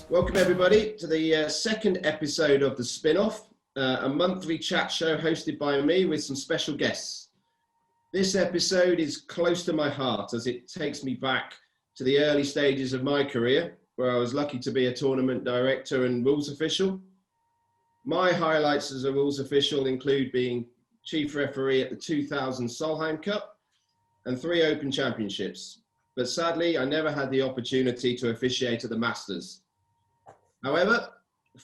Welcome everybody to the second episode of The Spin-Off, a monthly chat show hosted by me with some special guests. This episode is close to my heart as it takes me back to the early stages of my career, where I was lucky to be a tournament director and rules official. My highlights as a rules official include being chief referee at the 2000 Solheim Cup and 3 Open Championships. But sadly, I never had the opportunity to officiate at the Masters. However,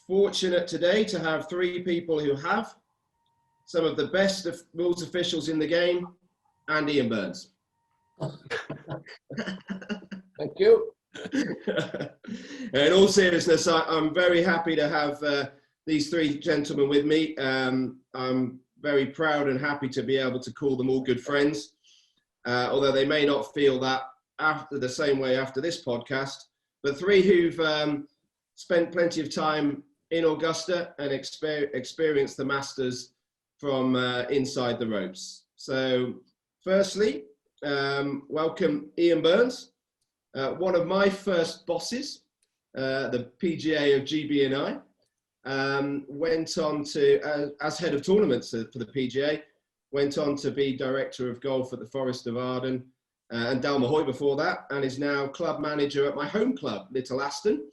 fortunate today to have 3 people who have, some of the best of rules officials in the game, and Iain Burns. Thank you. In all seriousness, I'm very happy to have these 3 gentlemen with me. I'm very proud and happy to be able to call them all good friends, although they may not feel that after the same way after this podcast, but 3 who've spent plenty of time in Augusta and experienced the Masters from inside the ropes. So firstly, welcome Iain Burns, one of my first bosses, the PGA of GB&I, went on to, as head of tournaments for the PGA, went on to be director of golf at the Forest of Arden and Dalmahoy before that, and is now club manager at my home club, Little Aston.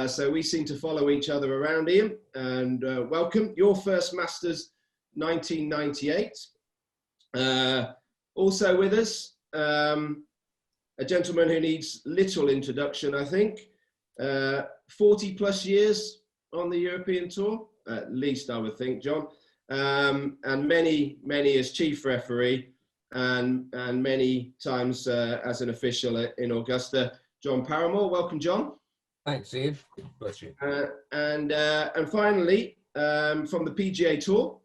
So we seem to follow each other around, Iain, and welcome. Your first Masters, 1998. Also with us, a gentleman who needs little introduction, I think. 40 plus years on the European Tour, at least I would think, John. And many as chief referee and many times as an official in Augusta. JP Paramor, welcome, John. Thanks, Iain. Bless you. And finally, from the PGA Tour,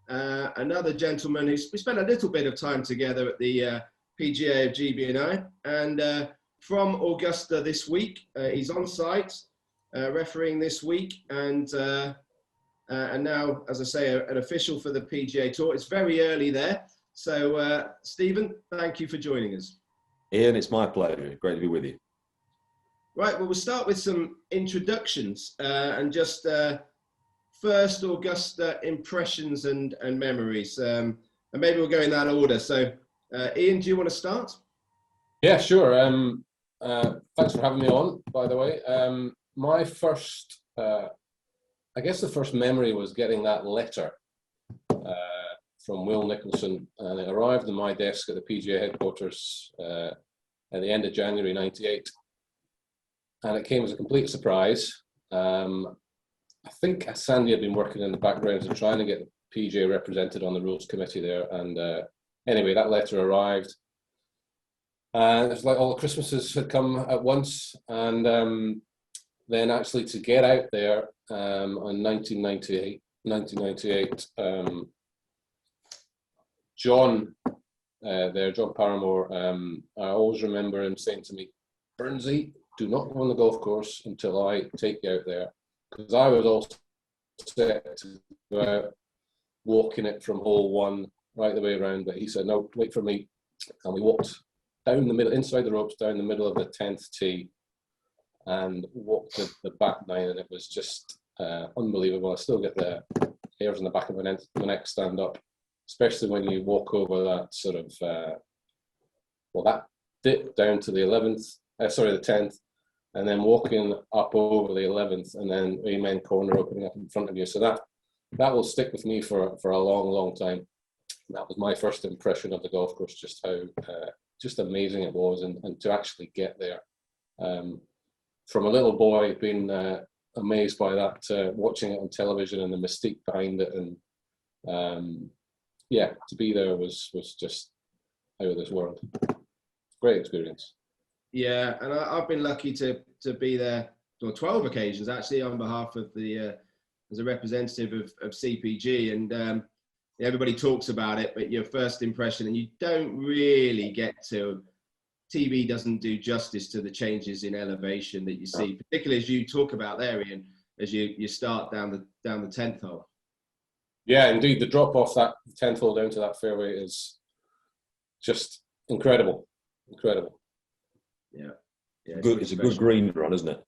another gentleman we spent a little bit of time together at the PGA of GB&I, and from Augusta this week. He's on site, refereeing this week, and now, as I say, an official for the PGA Tour. It's very early there. So, Stephen, thank you for joining us. Iain, it's my pleasure. Great to be with you. Right, well, we'll start with some introductions and just first Augusta impressions and memories. And maybe we'll go in that order. So, Iain, do you want to start? Yeah, sure. Thanks for having me on, by the way. My first, I guess the first memory was getting that letter from Will Nicholson, and it arrived on my desk at the PGA headquarters at the end of January '98. And it came as a complete surprise. I think Sandy had been working in the background and trying to get the PGA represented on the rules committee there. And anyway, that letter arrived. And it's like all the Christmases had come at once. And then actually to get out there on 1998, John John Paramor, I always remember him saying to me, "Burnsy, do not go on the golf course until I take you out there," because I was all set to go out walking it from hole 1 right the way around. But he said, "No, wait for me." And we walked down the middle, inside the ropes, down the middle of the 10th tee, and walked the back 9, and it was just unbelievable. I still get the hairs on the back of my neck stand up, especially when you walk over that sort of that dip down to the 10th. And then walking up over the 11th, and then Amen corner opening up in front of you. So that will stick with me for a long time. That was my first impression of the golf course, just how just amazing it was, and to actually get there. From a little boy, being amazed by that, watching it on television and the mystique behind it, and to be there was just out of this world. Great experience. Yeah, and I've been lucky to be there on 12 occasions actually on behalf of the as a representative of CPG, and everybody talks about it, but your first impression, and you don't really get to, TV doesn't do justice to the changes in elevation that you see, particularly as you talk about there, Iain, as you start down the 10th hole. Yeah, indeed, the drop off that 10th hole down to that fairway is just incredible. Yeah. It's a good green run, isn't it?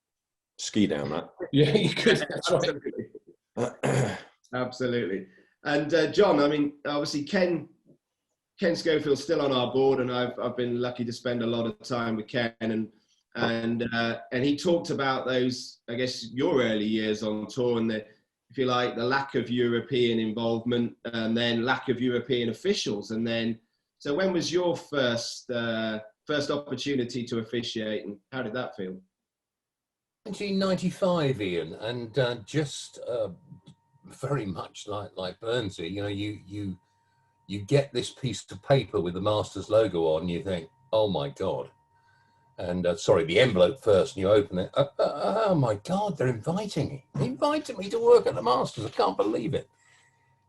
ski down that. Yeah, you could. That's right. Absolutely. Absolutely. And John, I mean, obviously Ken Schofield's still on our board, and I've been lucky to spend a lot of time with Ken, and he talked about those, I guess, your early years on tour, and the, if you like, the lack of European involvement, and then lack of European officials, and then, so when was your first opportunity to officiate, and how did that feel? 1995, Iain, and just very much like Burnsy, you know, you get this piece of paper with the Masters logo on, and you think, oh my God. And sorry, the envelope first, and you open it. Oh my God, they're inviting me. They invited me to work at the Masters. I can't believe it.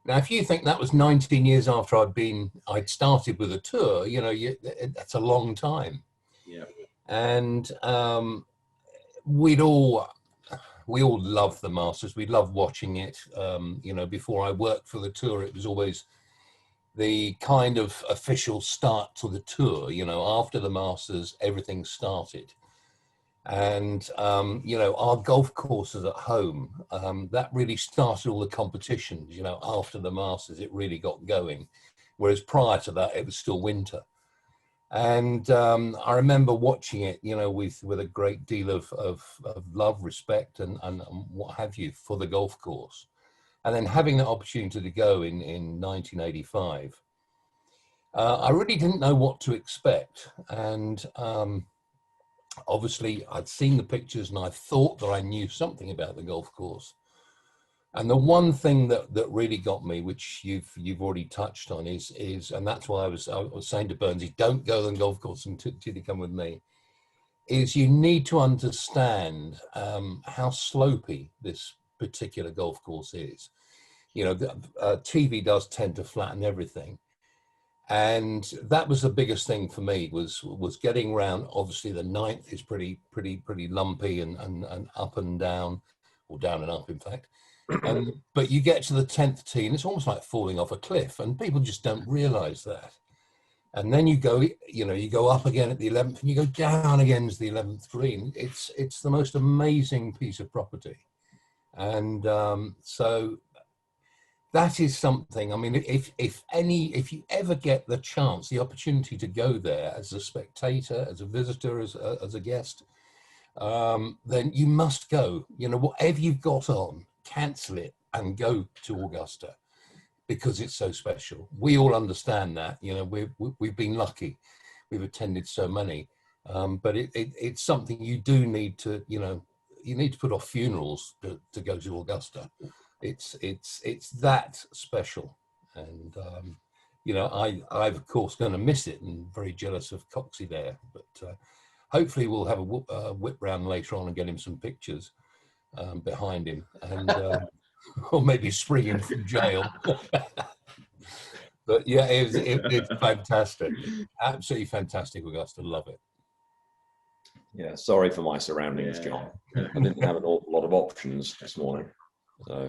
Now, if you think that was 19 years after I'd started with a tour, you know, that's a long time. Yeah. And we all loved the Masters. We loved watching it. You know, before I worked for the tour, it was always the kind of official start to the tour. You know, after the Masters, everything started. And, you know, our golf courses at home, that really started all the competitions, you know, after the Masters, it really got going. Whereas prior to that, it was still winter. And I remember watching it, you know, with a great deal of love, respect, and what have you for the golf course. And then having that opportunity to go in 1985, I really didn't know what to expect. And obviously I'd seen the pictures and I thought that I knew something about the golf course. And the one thing that really got me, which you've already touched on, is and that's why I was saying to Burnsy, don't go on the golf course until you come with me, is you need to understand how slopey this particular golf course is. You know, TV does tend to flatten everything. And that was the biggest thing for me, was getting around. Obviously the ninth is pretty lumpy and up and down, or down and up in fact. But you get to the 10th tee and it's almost like falling off a cliff, and people just don't realize that. And then you go up again at the 11th and you go down again to the 11th green. It's the most amazing piece of property. And so that is something, I mean, if you ever get the chance, the opportunity to go there as a spectator, as a visitor, as a guest, then you must go. You know, whatever you've got on, cancel it and go to Augusta, because it's so special. We all understand that. You know, we've been lucky. We've attended so many, but it's something you do need to, you know, you need to put off funerals to go to Augusta. It's that special. And you know, I'm of course going to miss it, and very jealous of Coxie there, but hopefully we'll have a whip round later on and get him some pictures behind him, and or maybe spring him from jail. But yeah, it's fantastic, absolutely fantastic, Augusta. Love it. Yeah, sorry for my surroundings, John. I didn't have an awful lot of options this morning, so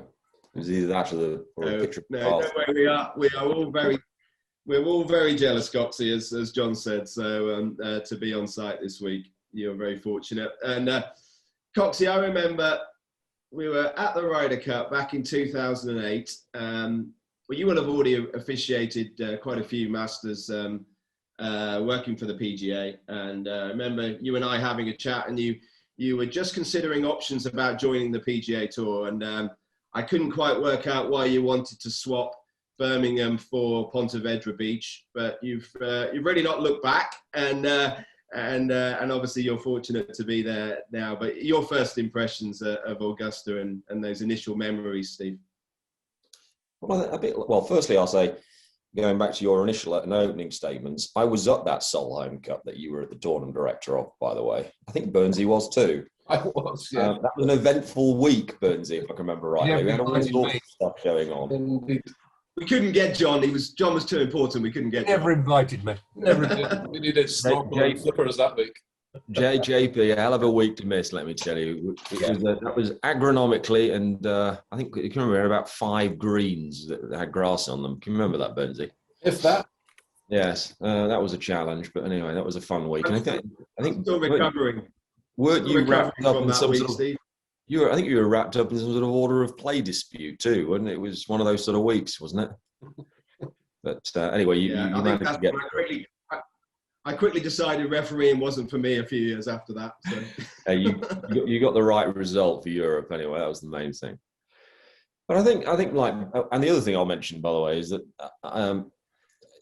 it was either that or a picture. No, don't worry, we're all very jealous, Coxie, as John said. So to be on site this week, you're very fortunate. And Coxie, I remember we were at the Ryder Cup back in 2008. Well, you will have already officiated quite a few Masters, working for the PGA. And I remember you and I having a chat, and you were just considering options about joining the PGA Tour. And I couldn't quite work out why you wanted to swap Birmingham for Pontevedra Beach, but you've really not looked back, and obviously you're fortunate to be there now. But your first impressions of Augusta and those initial memories, Steve? Well, firstly, I'll say, going back to your initial and opening statements, I was at that Solheim Cup that you were at the tournament director of, by the way. I think Burnsy was too. I was, yeah. That was an eventful week, Burnsy, if I can remember rightly. Yeah, we had all sorts of stuff going on. Indeed. We couldn't get John. John was too important. We couldn't get Never John. Invited me. Never did. We needed snorkel and flippers that week. JP, a hell of a week to miss, let me tell you. That was agronomically, and I think you can remember about 5 greens that had grass on them. Can you remember that, Burnsy? If that. Yes, that was a challenge, but anyway, that was a fun week. And I think Still recovering. Weren't you wrapped up in that some week, sort of Steve? I think you were wrapped up in some sort of order of play dispute too, wasn't it? It was one of those sort of weeks, wasn't it? But anyway, you I think managed that's to get. I quickly decided refereeing wasn't for me a few years after that. So. You got the right result for Europe anyway. That was the main thing. But I think like, and the other thing I'll mention, by the way, is that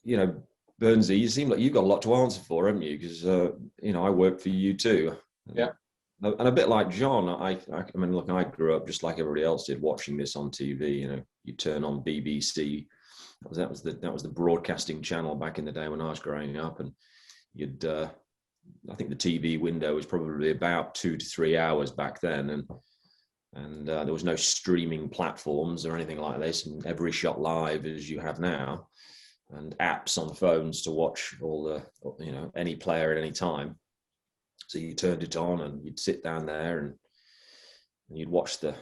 you know, Burnsy, you seem like you've got a lot to answer for, haven't you? Because you know, I work for you too. Yeah. And a bit like John, I mean, look, I grew up just like everybody else did, watching this on TV. You know, you turn on BBC. That was the broadcasting channel back in the day when I was growing up, and you'd I think the TV window was probably about 2 to 3 hours back then, and there was no streaming platforms or anything like this, and every shot live as you have now, and apps on phones to watch all the, you know, any player at any time. So you turned it on and you'd sit down there and you'd watch the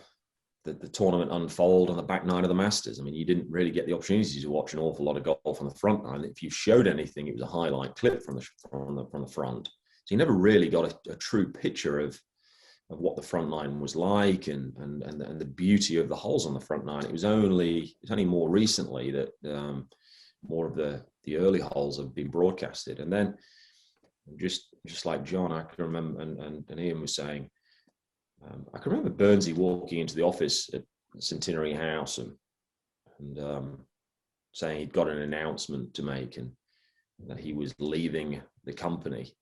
tournament unfold on the back nine of the Masters. I mean, you didn't really get the opportunity to watch an awful lot of golf on the front nine. If you showed anything, it was a highlight clip from the front. So you never really got a true picture of what the front nine was like and the beauty of the holes on the front nine. It's only more recently that more of the early holes have been broadcasted. And then just like John, I can remember, and Iain was saying, I can remember Burnsy walking into the office at Centenary House and saying he'd got an announcement to make and that he was leaving the company.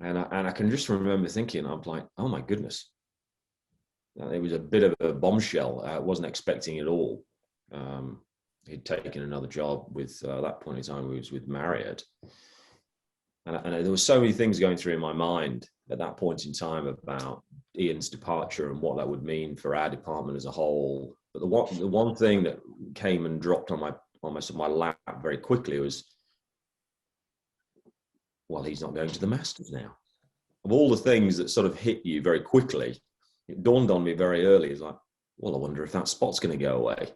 And I can just remember thinking, I'm like, oh my goodness. It was a bit of a bombshell. I wasn't expecting it at all. He'd taken another job with, at that point in time, he was with Marriott. And there were so many things going through in my mind at that point in time about Iain's departure and what that would mean for our department as a whole. But the one thing that came and dropped on my lap very quickly was, well, he's not going to the Masters now. Of all the things that sort of hit you very quickly, it dawned on me very early. It's like, well, I wonder if that spot's going to go away.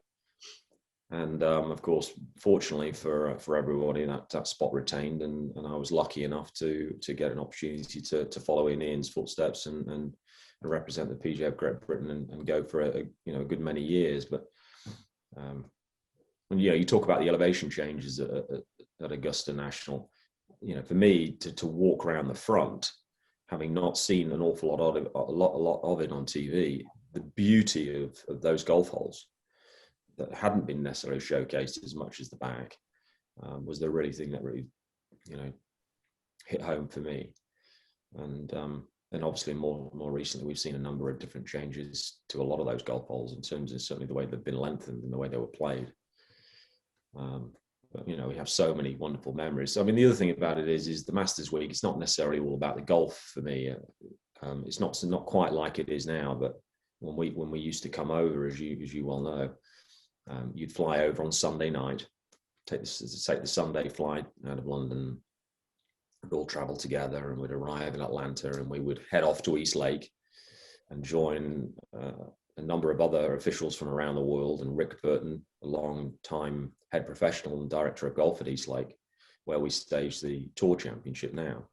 And of course, fortunately for everybody, that spot retained, and I was lucky enough to get an opportunity to follow in Iain's footsteps and represent the PGA of Great Britain and go for a good many years. But when you talk about the elevation changes at Augusta National, for me to walk around the front, having not seen an awful lot of it on TV, the beauty of those golf holes that hadn't been necessarily showcased as much as the back was the really thing that really, hit home for me. And obviously more recently, we've seen a number of different changes to a lot of those golf holes in terms of certainly the way they've been lengthened and the way they were played. But we have so many wonderful memories. So, I mean, the other thing about it is the Masters Week. It's not necessarily all about the golf for me. It's not quite like it is now. But when we used to come over, as you well know, you'd fly over on Sunday night, take the Sunday flight out of London. We'd all travel together and we'd arrive in Atlanta and we would head off to East Lake and join a number of other officials from around the world, and Rick Burton, a long-time head professional and director of golf at East Lake, where we staged the Tour Championship now.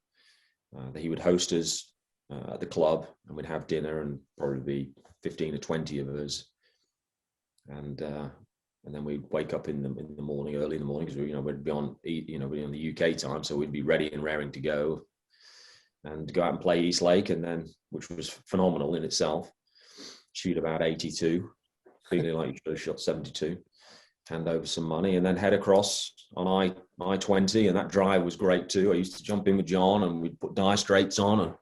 He would host us at the club, and we'd have dinner, and probably be 15 or 20 of us. And then we'd wake up in the morning, early in the morning, because we'd be on the UK time, so we'd be ready and raring to go, and go out and play East Lake, and then, which was phenomenal in itself, shoot about 82, feeling like you should have shot 72, hand over some money, and then head across on I-20, and that drive was great too. I used to jump in with John, and we'd put dire straits on and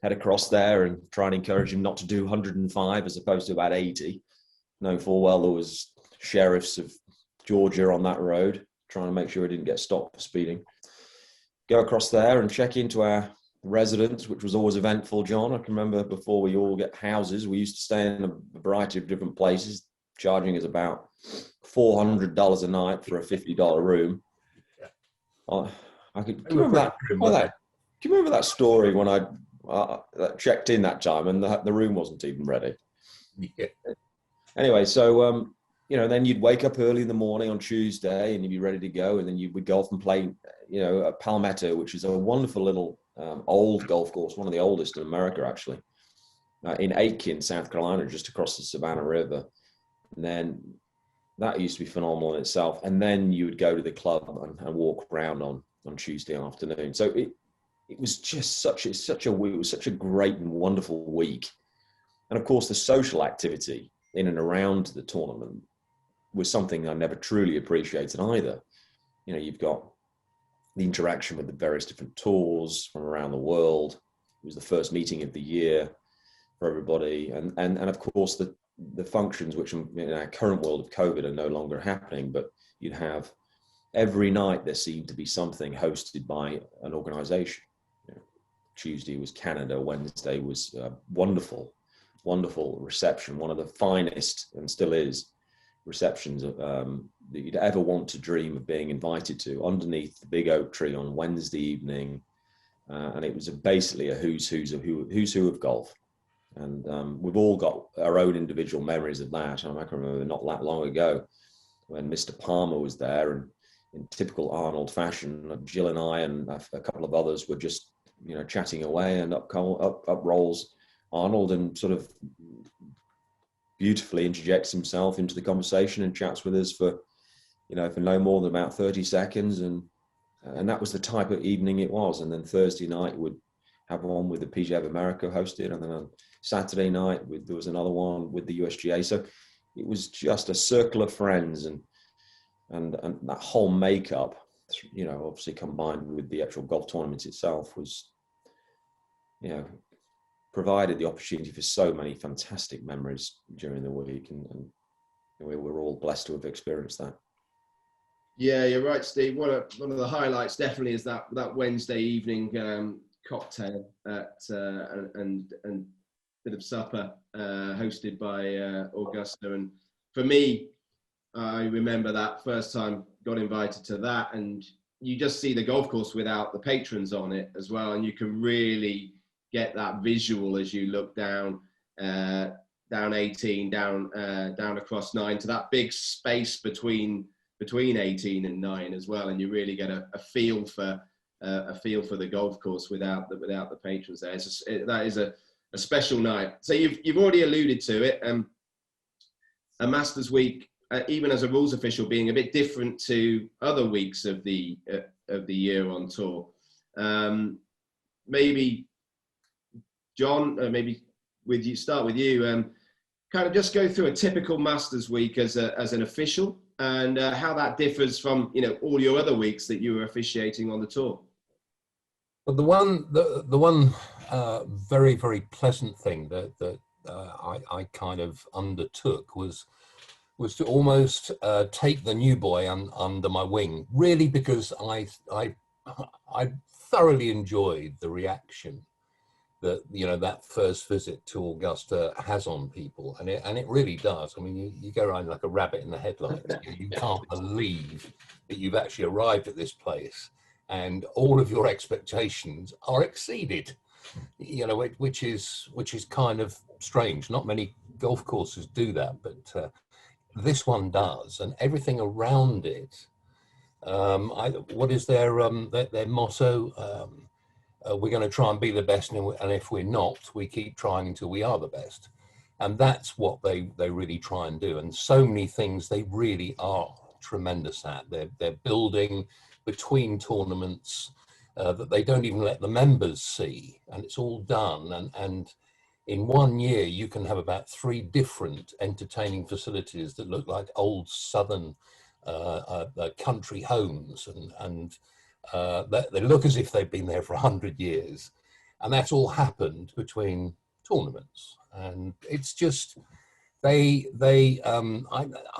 head across there and try and encourage him not to do 105 as opposed to about 80. Knowing full well there was sheriffs of Georgia on that road trying to make sure he didn't get stopped for speeding. Go across there and check into our residence, which was always eventful, John. I can remember before we all get houses, we used to stay in a variety of different places, charging us about $400 a night for a $50 room. Can you remember that story when I checked in that time and the room wasn't even ready? Yeah. Anyway, so then you'd wake up early in the morning on Tuesday and you'd be ready to go, and then you would go off and play, at Palmetto, which is a wonderful little old golf course, one of the oldest in America, actually. in Aiken, South Carolina, just across the Savannah River. And then that used to be phenomenal in itself. And then you would go to the club and walk around on Tuesday afternoon. So it was just it was such a great and wonderful week. And of course, the social activity in and around the tournament was something I never truly appreciated either. You know, you've got the interaction with the various different tours from around the world. It was the first meeting of the year for everybody. And of course, the functions, which in our current world of COVID are no longer happening, but you'd have every night there seemed to be something hosted by an organization. You know, Tuesday was Canada, Wednesday was wonderful reception, one of the finest, and still is, receptions that you'd ever want to dream of being invited to, underneath the big oak tree on Wednesday evening. And it was basically a who's who of golf. And we've all got our own individual memories of that. And I can remember not that long ago when Mr. Palmer was there, and in typical Arnold fashion, Jill and I and a couple of others were just, you know, chatting away, and up rolls Arnold and sort of beautifully interjects himself into the conversation and chats with us for no more than about 30 seconds. And that was the type of evening it was. And then Thursday night would have one with the PGA of America hosted. And then on Saturday night, there was another one with the USGA. So it was just a circle of friends, and that whole makeup, you know, obviously combined with the actual golf tournament itself was, you know, provided the opportunity for so many fantastic memories during the week, and we were all blessed to have experienced that. Yeah, you're right, Steve. One of the highlights definitely is that Wednesday evening cocktail and bit of supper hosted by Augusta. And for me, I remember that first time got invited to that, and you just see the golf course without the patrons on it as well, and you can really get that visual as you look down 18, down across 9 to that big space between 18 and 9 as well, and you really get a feel for the golf course without the patrons there. That is a special night. So you've already alluded to it. A Masters Week, even as a rules official, being a bit different to other weeks of the year on tour. Maybe John, maybe start with you. Kind of just go through a typical Masters Week as an official, and how that differs from, you know, all your other weeks that you were officiating on the tour. Well, the one very, very pleasant thing that I kind of undertook was to almost take the new boy under my wing, really, because I thoroughly enjoyed the reaction that, you know, that first visit to Augusta has on people, and it really does. I mean, you go around like a rabbit in the headlights. You can't believe that you've actually arrived at this place, and all of your expectations are exceeded. You know, which is kind of strange. Not many golf courses do that, but this one does, and everything around it. What is their motto? We're going to try and be the best, and if we're not, we keep trying until we are the best. And that's what they really try and do. And so many things they really are tremendous at. They're building between tournaments that they don't even let the members see, and it's all done. And in 1 year, you can have about 3 different entertaining facilities that look like old Southern country homes, and they look as if they've been there for 100 years. And that's all happened between tournaments. And it's just, I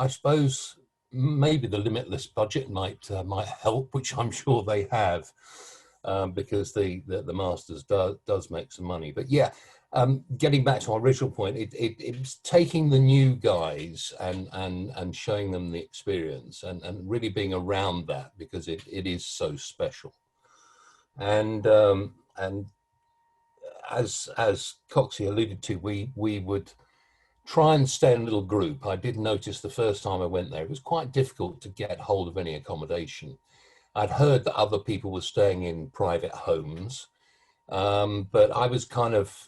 suppose maybe the limitless budget might help, which I'm sure they have, because the Masters does make some money. But yeah, getting back to our original point, it's taking the new guys and showing them the experience, and really being around that, because it is so special. And as Coxie alluded to, we would try and stay in a little group. I did notice the first time I went there, it was quite difficult to get hold of any accommodation. I'd heard that other people were staying in private homes, but I was kind of,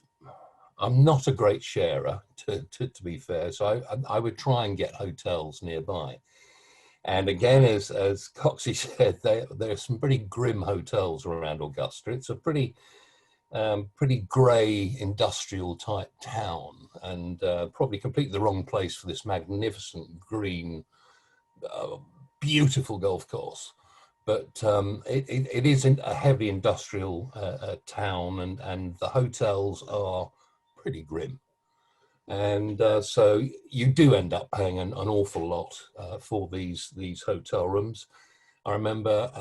I'm not a great sharer, to be fair. So I would try and get hotels nearby. And again, as Coxie said, there are some pretty grim hotels around Augusta. It's a pretty grey industrial type town, and probably completely the wrong place for this magnificent green, beautiful golf course. But it is a heavy industrial town, and the hotels are pretty grim. And so you do end up paying an awful lot for these hotel rooms. I remember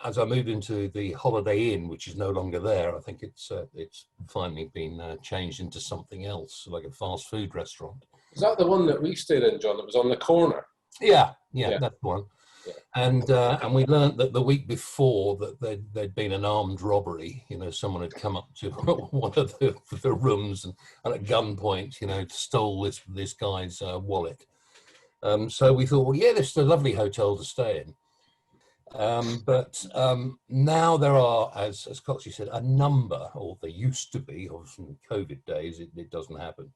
as I moved into the Holiday Inn, which is no longer there. I think it's finally been changed into something else, like a fast food restaurant. Is that the one that we stayed in, John? That was on the corner. Yeah, that's the one. Yeah. And we learned that the week before that there'd been an armed robbery. You know, someone had come up to one of the rooms and at gunpoint, you know, stole this guy's wallet. So we thought, well, yeah, this is a lovely hotel to stay in. But now there are, as Coxie said, a number, or there used to be, obviously in COVID days, it doesn't happen,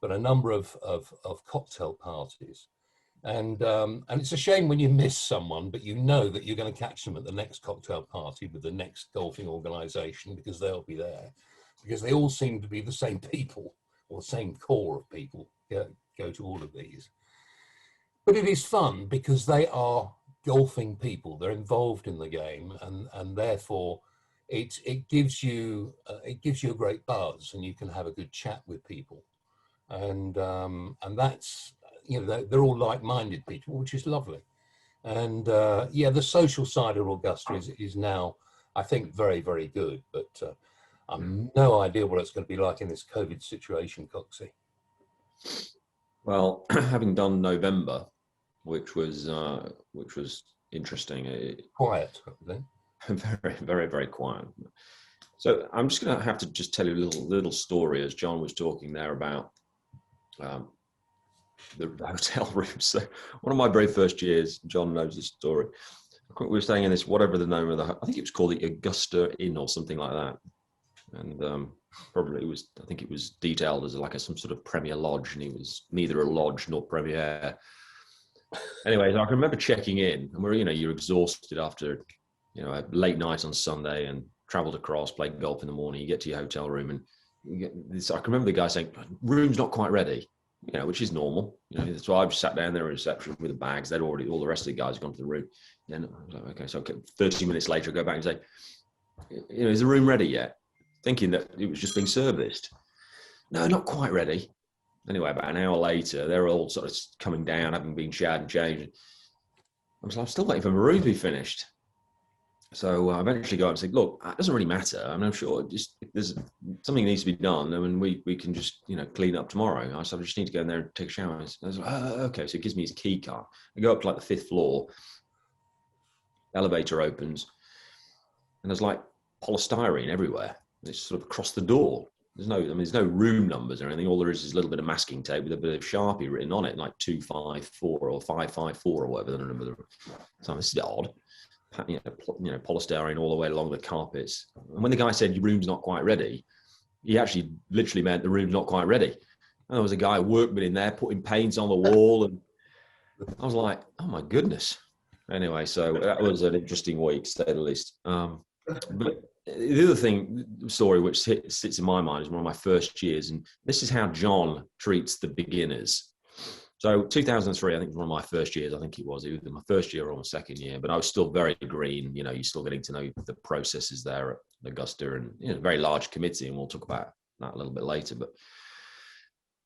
but a number of cocktail parties. And it's a shame when you miss someone, but you know that you're going to catch them at the next cocktail party with the next golfing organisation, because they'll be there, because they all seem to be the same people, or the same core of people go to all of these. But it is fun because they are golfing people. They're involved in the game, and therefore it gives you a great buzz, and you can have a good chat with people, and that's, you know, they're all like-minded people, which is lovely. And the social side of Augusta is now, I think, very, very good. But I've no idea what it's going to be like in this COVID situation, Coxie. Well, having done November, which was interesting. Quiet, I think. Very, very, very quiet. So I'm just going to have to just tell you a little story, as John was talking there about the hotel rooms. So one of my very first years, John knows this story. We were staying in this, whatever the name of I think it was called the Augusta Inn or something like that. And probably I think it was detailed as like some sort of Premier Lodge, and it was neither a lodge nor Premier. Anyway, so I can remember checking in, and you're exhausted after, a late night on Sunday and traveled across, played golf in the morning. You get to your hotel room, and you get this. I can remember the guy saying, "Room's not quite ready," which is normal. So I sat down there at reception with the bags. They'd already, all the rest of the guys had gone to the room. Then I was like, okay, so 30 minutes later, I go back and say, "Is the room ready yet?" Thinking that it was just being serviced. No, not quite ready. Anyway, about an hour later, they're all sort of coming down, having been showered and changed. I'm still waiting for my room to be finished. So I eventually go out and say, "Look, it doesn't really matter. I'm sure just there's something needs to be done. I mean, we can just clean up tomorrow." I said, "I just need to go in there and take a shower." I was like, "Oh, okay." So he gives me his key card. I go up to like the 5th floor. Elevator opens, and there's like polystyrene everywhere. It's sort of across the door. There's no room numbers or anything. All there is a little bit of masking tape with a bit of Sharpie written on it, like 254 or 554 or whatever the number. So this is odd. Polystyrene all the way along the carpets. And when the guy said your room's not quite ready, he actually literally meant the room's not quite ready. And there was a guy workman in there putting paints on the wall, and I was like, "Oh my goodness." Anyway, so that was an interesting week, to say the least. But the other story which sits in my mind is one of my first years, and this is how John treats the beginners. So 2003, I think, was one of my first years. I think it was either my first year or my second year, but I was still very green. You're still getting to know the processes there at Augusta, and a very large committee, and we'll talk about that a little bit later. But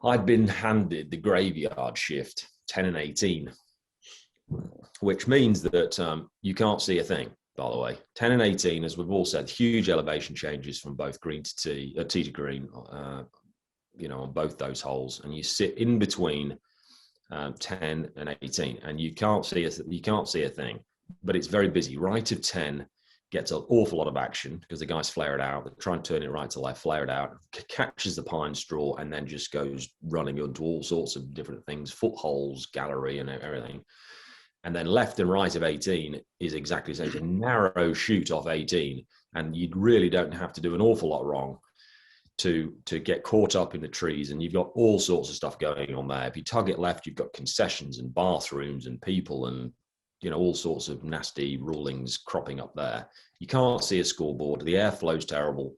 I'd been handed the graveyard shift, 10 and 18, which means that you can't see a thing. By the way, 10 and 18, as we've all said, huge elevation changes from both green to tee to green, on both those holes, and you sit in between 10 and 18, and you can't see a thing. But it's very busy. Right of 10 gets an awful lot of action because the guys flare it out. They try and turn it right to left, flare it out, catches the pine straw, and then just goes running into all sorts of different things, footholes, gallery, and everything. And then left and right of 18 is exactly the same. It's a narrow shoot off 18, and you really don't have to do an awful lot wrong to get caught up in the trees, and you've got all sorts of stuff going on there. If you tug it left, you've got concessions and bathrooms and people and, you know, all sorts of nasty rulings cropping up there. You can't see a scoreboard. The airflow's terrible.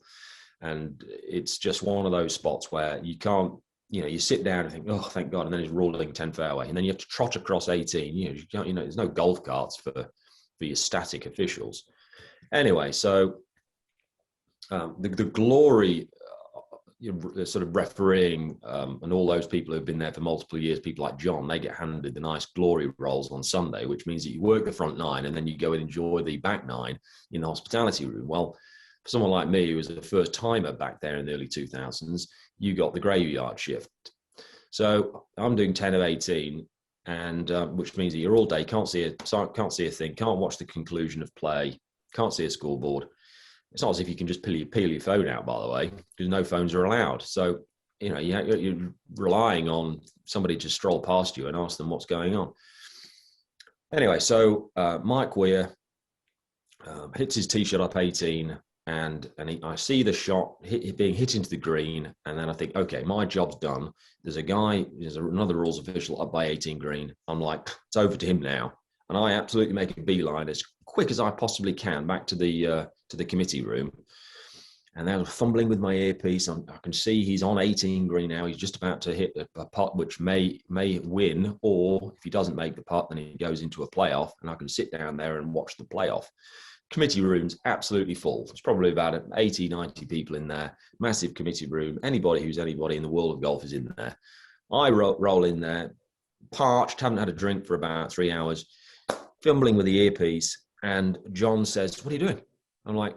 And it's just one of those spots where you can't, you know, you sit down and think, oh, thank God. And then it's ruling 10 fairway. And then you have to trot across 18. You know, there's no golf carts for your static officials. Anyway, so the glory, sort of refereeing, and all those people who've been there for multiple years, people like John, they get handed the nice glory rolls on Sunday, which means that you work the front 9 and then you go and enjoy the back 9 in the hospitality room. Well, for someone like me who was a first timer back there in the early 2000s, you got the graveyard shift. So I'm doing 10 of 18, and which means that you're all day, can't see a thing, can't watch the conclusion of play, can't see a scoreboard. It's not as if you can just peel your phone out, by the way, because no phones are allowed. So, you know, you're relying on somebody to stroll past you and ask them what's going on. Anyway, so Mike Weir hits his tee shot up 18, and I see the shot being hit into the green, and then I think, okay, my job's done. There's another rules official up by 18 green. I'm like, it's over to him now, and I absolutely make a beeline as quick as I possibly can back to the committee room. And then I was fumbling with my earpiece. I can see he's on 18 green now. He's just about to hit a putt which may win, or if he doesn't make the putt, then he goes into a playoff, and I can sit down there and watch the playoff. Committee room's absolutely full. There's probably about 80, 90 people in there. Massive committee room. Anybody who's anybody in the world of golf is in there. I roll in there, parched, haven't had a drink for about 3 hours, fumbling with the earpiece, and John says, "What are you doing?" I'm like,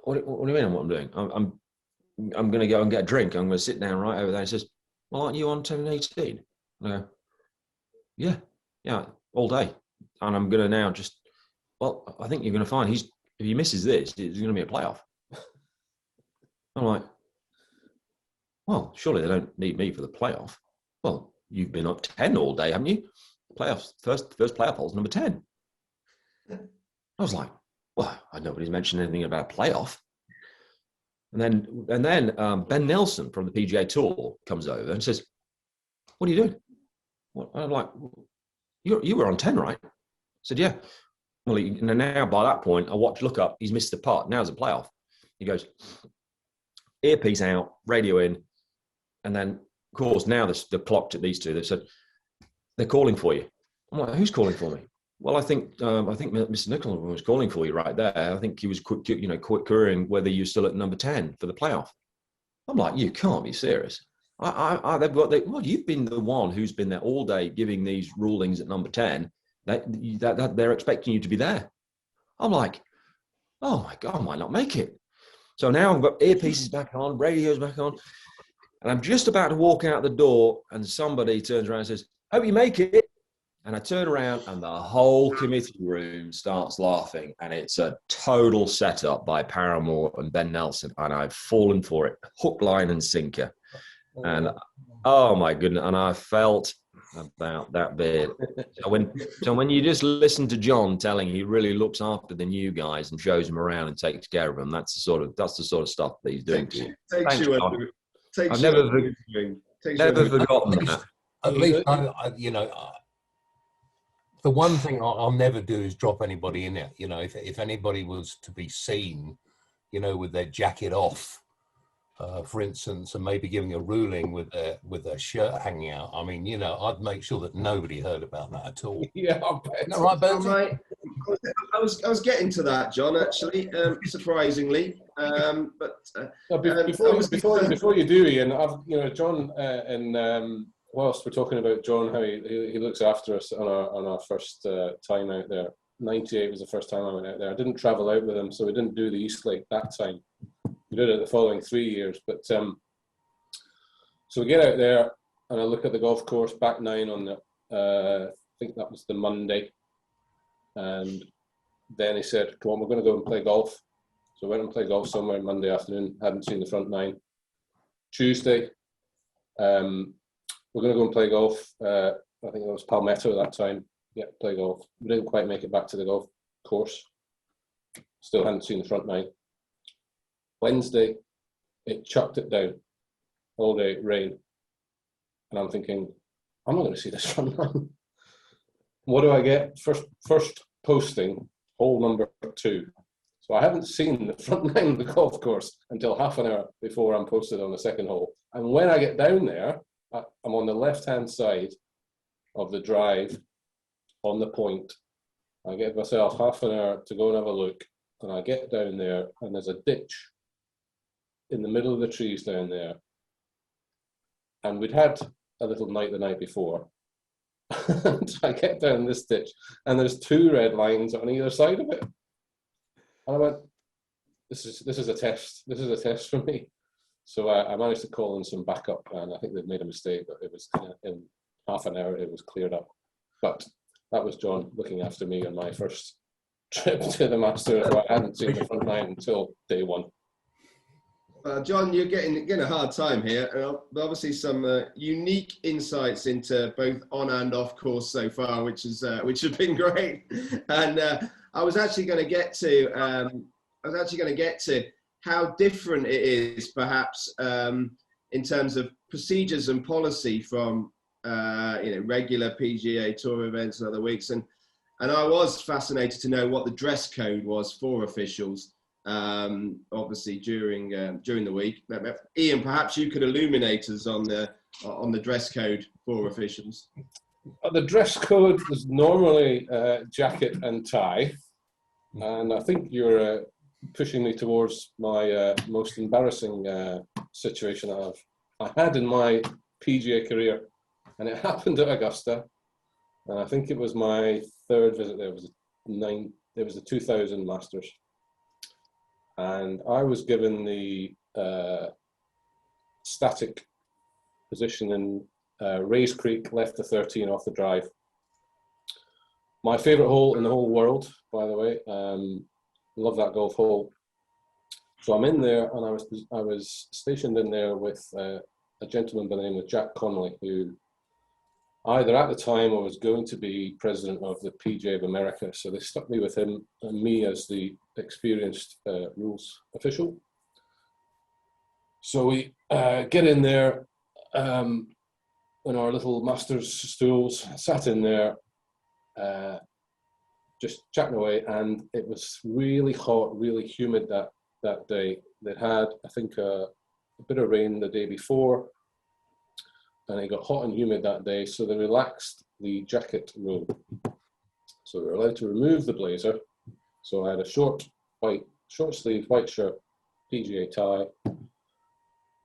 what do you mean what I'm doing? I'm going to go and get a drink. I'm going to sit down right over there. He says, "Well, aren't you on 10 and 18? I go, yeah, all day. And I'm going to now just, well, I think you're going to find if he misses this, it's going to be a playoff." I'm like, well, surely they don't need me for the playoff. Well, you've been up 10 all day, haven't you? Playoffs, first playoff hole's number 10. I was like, well, nobody's mentioned anything about a playoff. And then Ben Nelson from the PGA Tour comes over and says, "What are you doing?" Well, I'm like, you were on 10, right? I said, "Yeah." Well, now by that point, look up, he's missed the putt. Now it's a playoff. He goes, earpiece out, radio in, and then, of course, now they've clocked at these two. They've said, "They're calling for you." I'm like, "Who's calling for me?" "Well, I think Mr. Nicholson was calling for you right there. I think he was querying whether you're still at number 10 for the playoff." I'm like, "You can't be serious." Well, you've been the one who's been there all day giving these rulings at number 10. That they're expecting you to be there. I'm like, oh my God, I might not make it. So now I've got earpieces back on, radios back on, and I'm just about to walk out the door, and somebody turns around and says, "Hope you make it." And I turn around, and the whole committee room starts laughing, and it's a total setup by Paramor and Ben Nelson, and I've fallen for it, hook, line, and sinker. And oh my goodness, and I felt about that bit. So when you just listen to John telling he really looks after the new guys and shows them around and takes care of them, that's the sort of stuff that he's doing to you. Thanks, John. I've never forgotten that. At least, the one thing I'll never do is drop anybody in it. You know, if anybody was to be seen, you know, with their jacket off, for instance, and maybe giving a ruling with their shirt hanging out, I mean, you know, I'd make sure that nobody heard about that at all. Yeah, I bet. Isn't that right, Burnsy? I was getting to that, John, actually, surprisingly. Before you do, Iain, John, and whilst we're talking about John, how he looks after us on our first time out there. 98 was the first time I went out there. I didn't travel out with him, so we didn't do the East Lake that time. We did it the following 3 years. But so we get out there, and I look at the golf course, back 9 on the, I think that was the Monday. And then he said, "Come on, we're going to go and play golf." So I went and played golf somewhere Monday afternoon, hadn't seen the front 9. Tuesday, we're going to go and play golf. I think it was Palmetto at that time. Yeah, play golf. We didn't quite make it back to the golf course. Still hadn't seen the front 9. Wednesday, it chucked it down all day, rain. And I'm thinking, I'm not going to see this front line. What do I get? First posting, hole number 2. So I haven't seen the front nine of the golf course until half an hour before I'm posted on the second hole. And when I get down there, I'm on the left-hand side of the drive on the point. I give myself half an hour to go and have a look. And I get down there and there's a ditch in the middle of the trees down there. And we'd had a little night the night before. And I get down this ditch and there's 2 red lines on either side of it. And I went, this is a test. This is a test for me. So I managed to call in some backup, and I think they'd made a mistake, but it was in half an hour, it was cleared up. But that was John looking after me on my first trip to the Masters, where I hadn't seen the front nine until day 1. John, you're getting a hard time here. Obviously, some unique insights into both on and off course so far, which have been great. And I was actually going to get to how different it is, perhaps, in terms of procedures and policy from regular PGA Tour events and other weeks. And I was fascinated to know what the dress code was for officials. Obviously during the week. Iain, perhaps you could illuminate us on the dress code for officials. The dress code is normally jacket and tie, and I think you're pushing me towards my most embarrassing situation I had in my PGA career, and it happened at Augusta, and I think it was my 3rd visit there. It was the 2000 Masters. And I was given the static position in Rays Creek, left the 13 off the drive. My favourite hole in the whole world, by the way. Love that golf hole. So I'm in there, and I was stationed in there with a gentleman by the name of Jack Connolly, who either at the time or was going to be president of the PGA of America. So they stuck me with him and me as the experienced rules official. So we get in there in our little Masters stools, sat in there, just chatting away, and it was really hot, really humid that day. They'd had, I think, a bit of rain the day before, and it got hot and humid that day, so they relaxed the jacket rule. So we were allowed to remove the blazer. So I had a short sleeve, white shirt, PGA tie,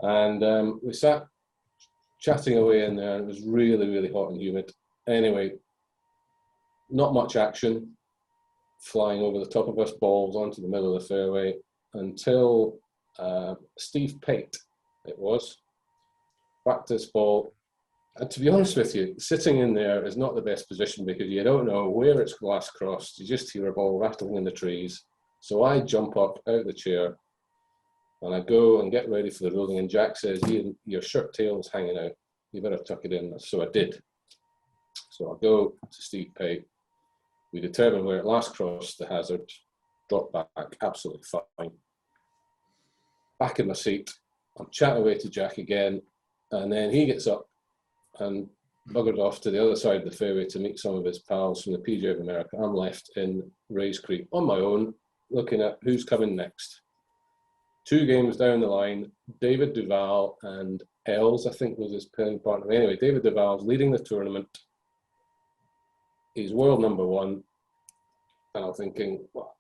and we sat chatting away in there, and it was really, really hot and humid. Anyway, not much action, flying over the top of us, balls onto the middle of the fairway, until Steve Pate, it was, backed this ball. And to be honest with you, sitting in there is not the best position because you don't know where it's glass crossed. You just hear a ball rattling in the trees. So I jump up out of the chair and I go and get ready for the rolling. And Jack says, "Iain, your shirt tail is hanging out. You better tuck it in." So I did. So I go to Steve Pate. We determine where it last crossed the hazard, drop back, absolutely fine. Back in my seat, I'm chatting away to Jack again, and then he gets up and buggered off to the other side of the fairway to meet some of his pals from the PGA of America. I'm left in Rays Creek on my own, looking at who's coming next. 2 games down the line, David Duval and Els, I think was his playing partner. Anyway, David Duval's leading the tournament. He's world number 1. And I'm thinking, well,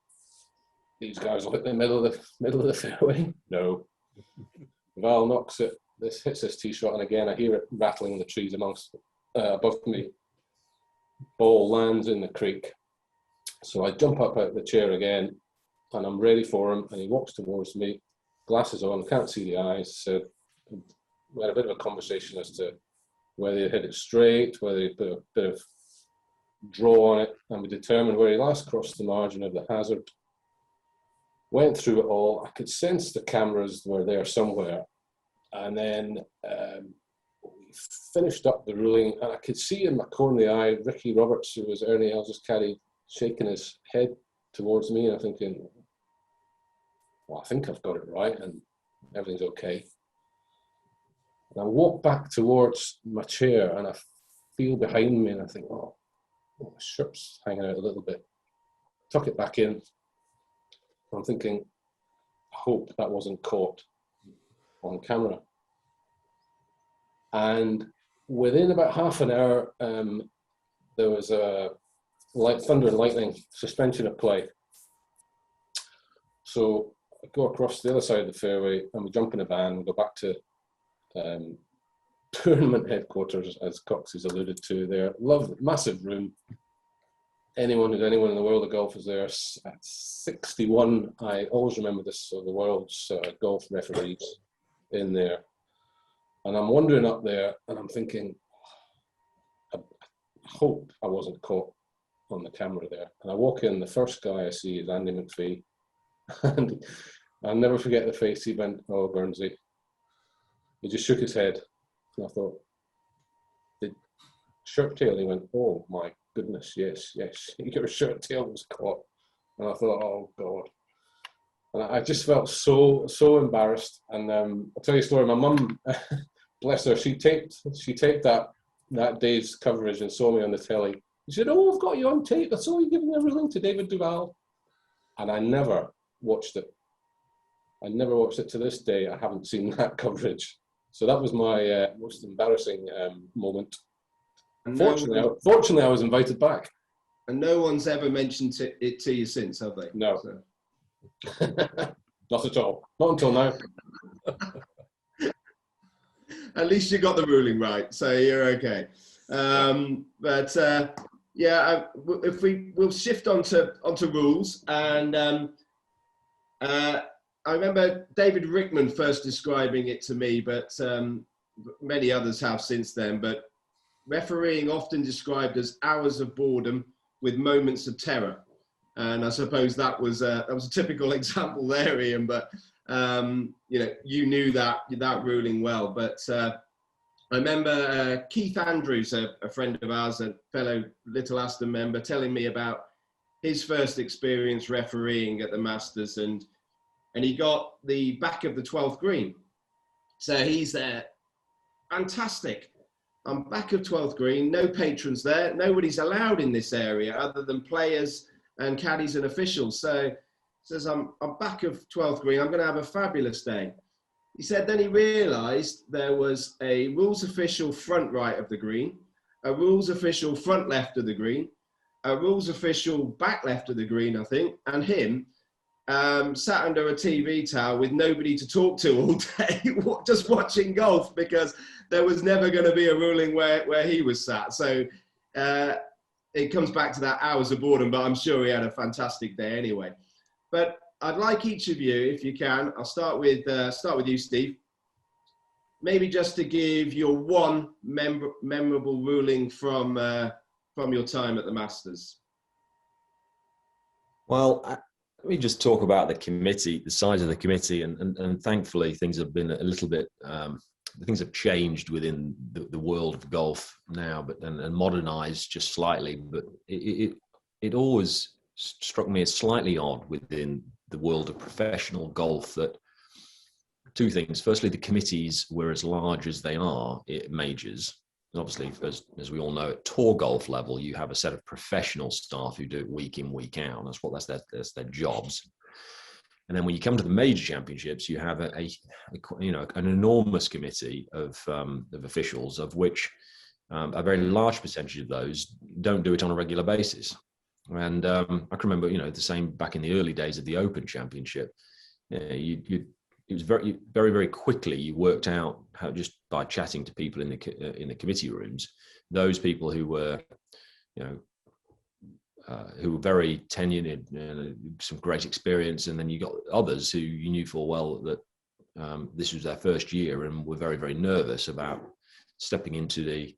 these guys will hit the middle of the fairway. No. Duval knocks it. This hits this tee shot, and again I hear it rattling in the trees above me. Ball lands in the creek. So I jump up out of the chair again, and I'm ready for him, and he walks towards me, glasses on, can't see the eyes. So we had a bit of a conversation as to whether he hit it straight, whether he put a bit of draw on it, and we determined where he last crossed the margin of the hazard. Went through it all. I could sense the cameras were there somewhere. And then we finished up the ruling, and I could see in my corner of the eye Ricky Roberts, who was Ernie Els's caddy, shaking his head towards me, and I'm thinking, well, I think I've got it right. And everything's okay. And I walk back towards my chair and I feel behind me and I think, oh, my shirt's hanging out a little bit. Tuck it back in. I'm thinking, I hope that wasn't caught on camera. And within about half an hour, there was a thunder and lightning suspension of play. So I go across the other side of the fairway and we jump in a van and go back to tournament headquarters, as Cox has alluded to there. Lovely, massive room. Anyone in the world of golf is there. At 61, I always remember this, so the world's golf referees in there. And I'm wandering up there and I'm thinking, I hope I wasn't caught on the camera there. And I walk in, the first guy I see is Andy McPhee. And I'll never forget the face. He went, oh, Burnsy. He just shook his head. And I thought, the shirt tail, he went, oh my goodness, yes, your shirt tail was caught. And I thought, oh God. And I just felt so embarrassed. And I'll tell you a story. My mum, bless her, she taped that day's coverage and saw me on the telly. She said, oh, I've got you on tape. I saw you giving everything to David Duval. And I never watched it. I never watched it to this day. I haven't seen that coverage. So that was my most embarrassing moment. Fortunately, I was invited back. And no one's ever mentioned it to you since, have they? No. So. Not at all. Not until now. At least you got the ruling right, so you're okay. If we'll shift onto rules, and I remember David Rickman first describing it to me, but many others have since then. But refereeing often described as hours of boredom with moments of terror, and I suppose that was a typical example there, Iain. But you knew that ruling well. But I remember Keith Andrews, a friend of ours, a fellow Little Aston member, telling me about his first experience refereeing at the Masters, and he got the back of the 12th green. So he's there, fantastic. I'm back of 12th green, no patrons there, nobody's allowed in this area other than players and caddies and officials. So he says, I'm back of 12th green, I'm gonna have a fabulous day. He said then he realized there was a rules official front right of the green, a rules official front left of the green, a rules official back left of the green, I think, and him sat under a TV tower with nobody to talk to all day, just watching golf, because there was never going to be a ruling where he was sat. So it comes back to that hours of boredom, but I'm sure he had a fantastic day anyway. But I'd like each of you, if you can, I'll start with you, Steve. Maybe just to give your one memorable ruling from your time at the Masters. Well, let me just talk about the committee, the size of the committee, and thankfully things have been a little bit, things have changed within the world of golf now, and modernized just slightly. But it always struck me as slightly odd within the world of professional golf that two things. Firstly, the committees were as large as they are at majors. And obviously, as we all know, at tour golf level, you have a set of professional staff who do it week in, week out. That's their jobs. And then when you come to the major championships, you have an enormous committee of officials, of which a very large percentage of those don't do it on a regular basis. And I can remember, the same back in the early days of the Open Championship. It was very, very, very quickly you worked out how, just by chatting to people in the committee rooms, those people who were, who were very tenured, some great experience, and then you got others who you knew full well that this was their first year and were very, very nervous about stepping into the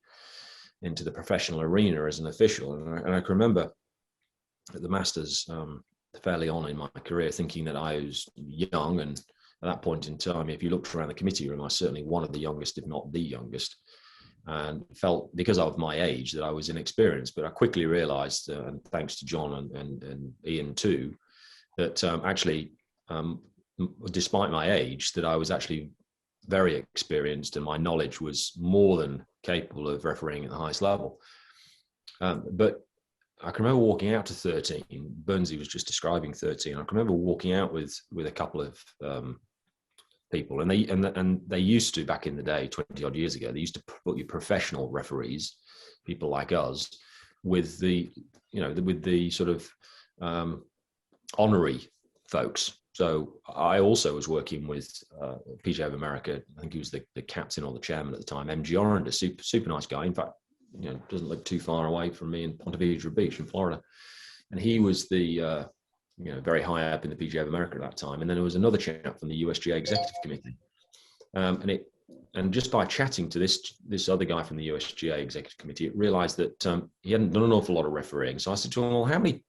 professional arena as an official. And I can remember at the Masters, fairly on in my career, thinking that I was young, and at that point in time, if you looked around the committee room, I was certainly one of the youngest, if not the youngest, and felt, because of my age, that I was inexperienced. But I quickly realised, and thanks to John and Iain too, that actually despite my age, that I was actually very experienced and my knowledge was more than capable of refereeing at the highest level. But I can remember walking out to 13. Burnsy was just describing 13. I can remember walking out with a couple of people, and they used to, back in the day, 20 odd years ago, they used to put your professional referees, people like us, with the sort of honorary folks. So I also was working with PGA of America. I think he was the captain or the chairman at the time, MG Orender, super nice guy. In fact, doesn't look too far away from me in Ponte Vedra Beach in Florida. And he was the very high up in the PGA of America at that time. And then there was another chap from the USGA Executive Committee. And just by chatting to this other guy from the USGA Executive Committee, it realized that he hadn't done an awful lot of refereeing. So I said to him, well, how many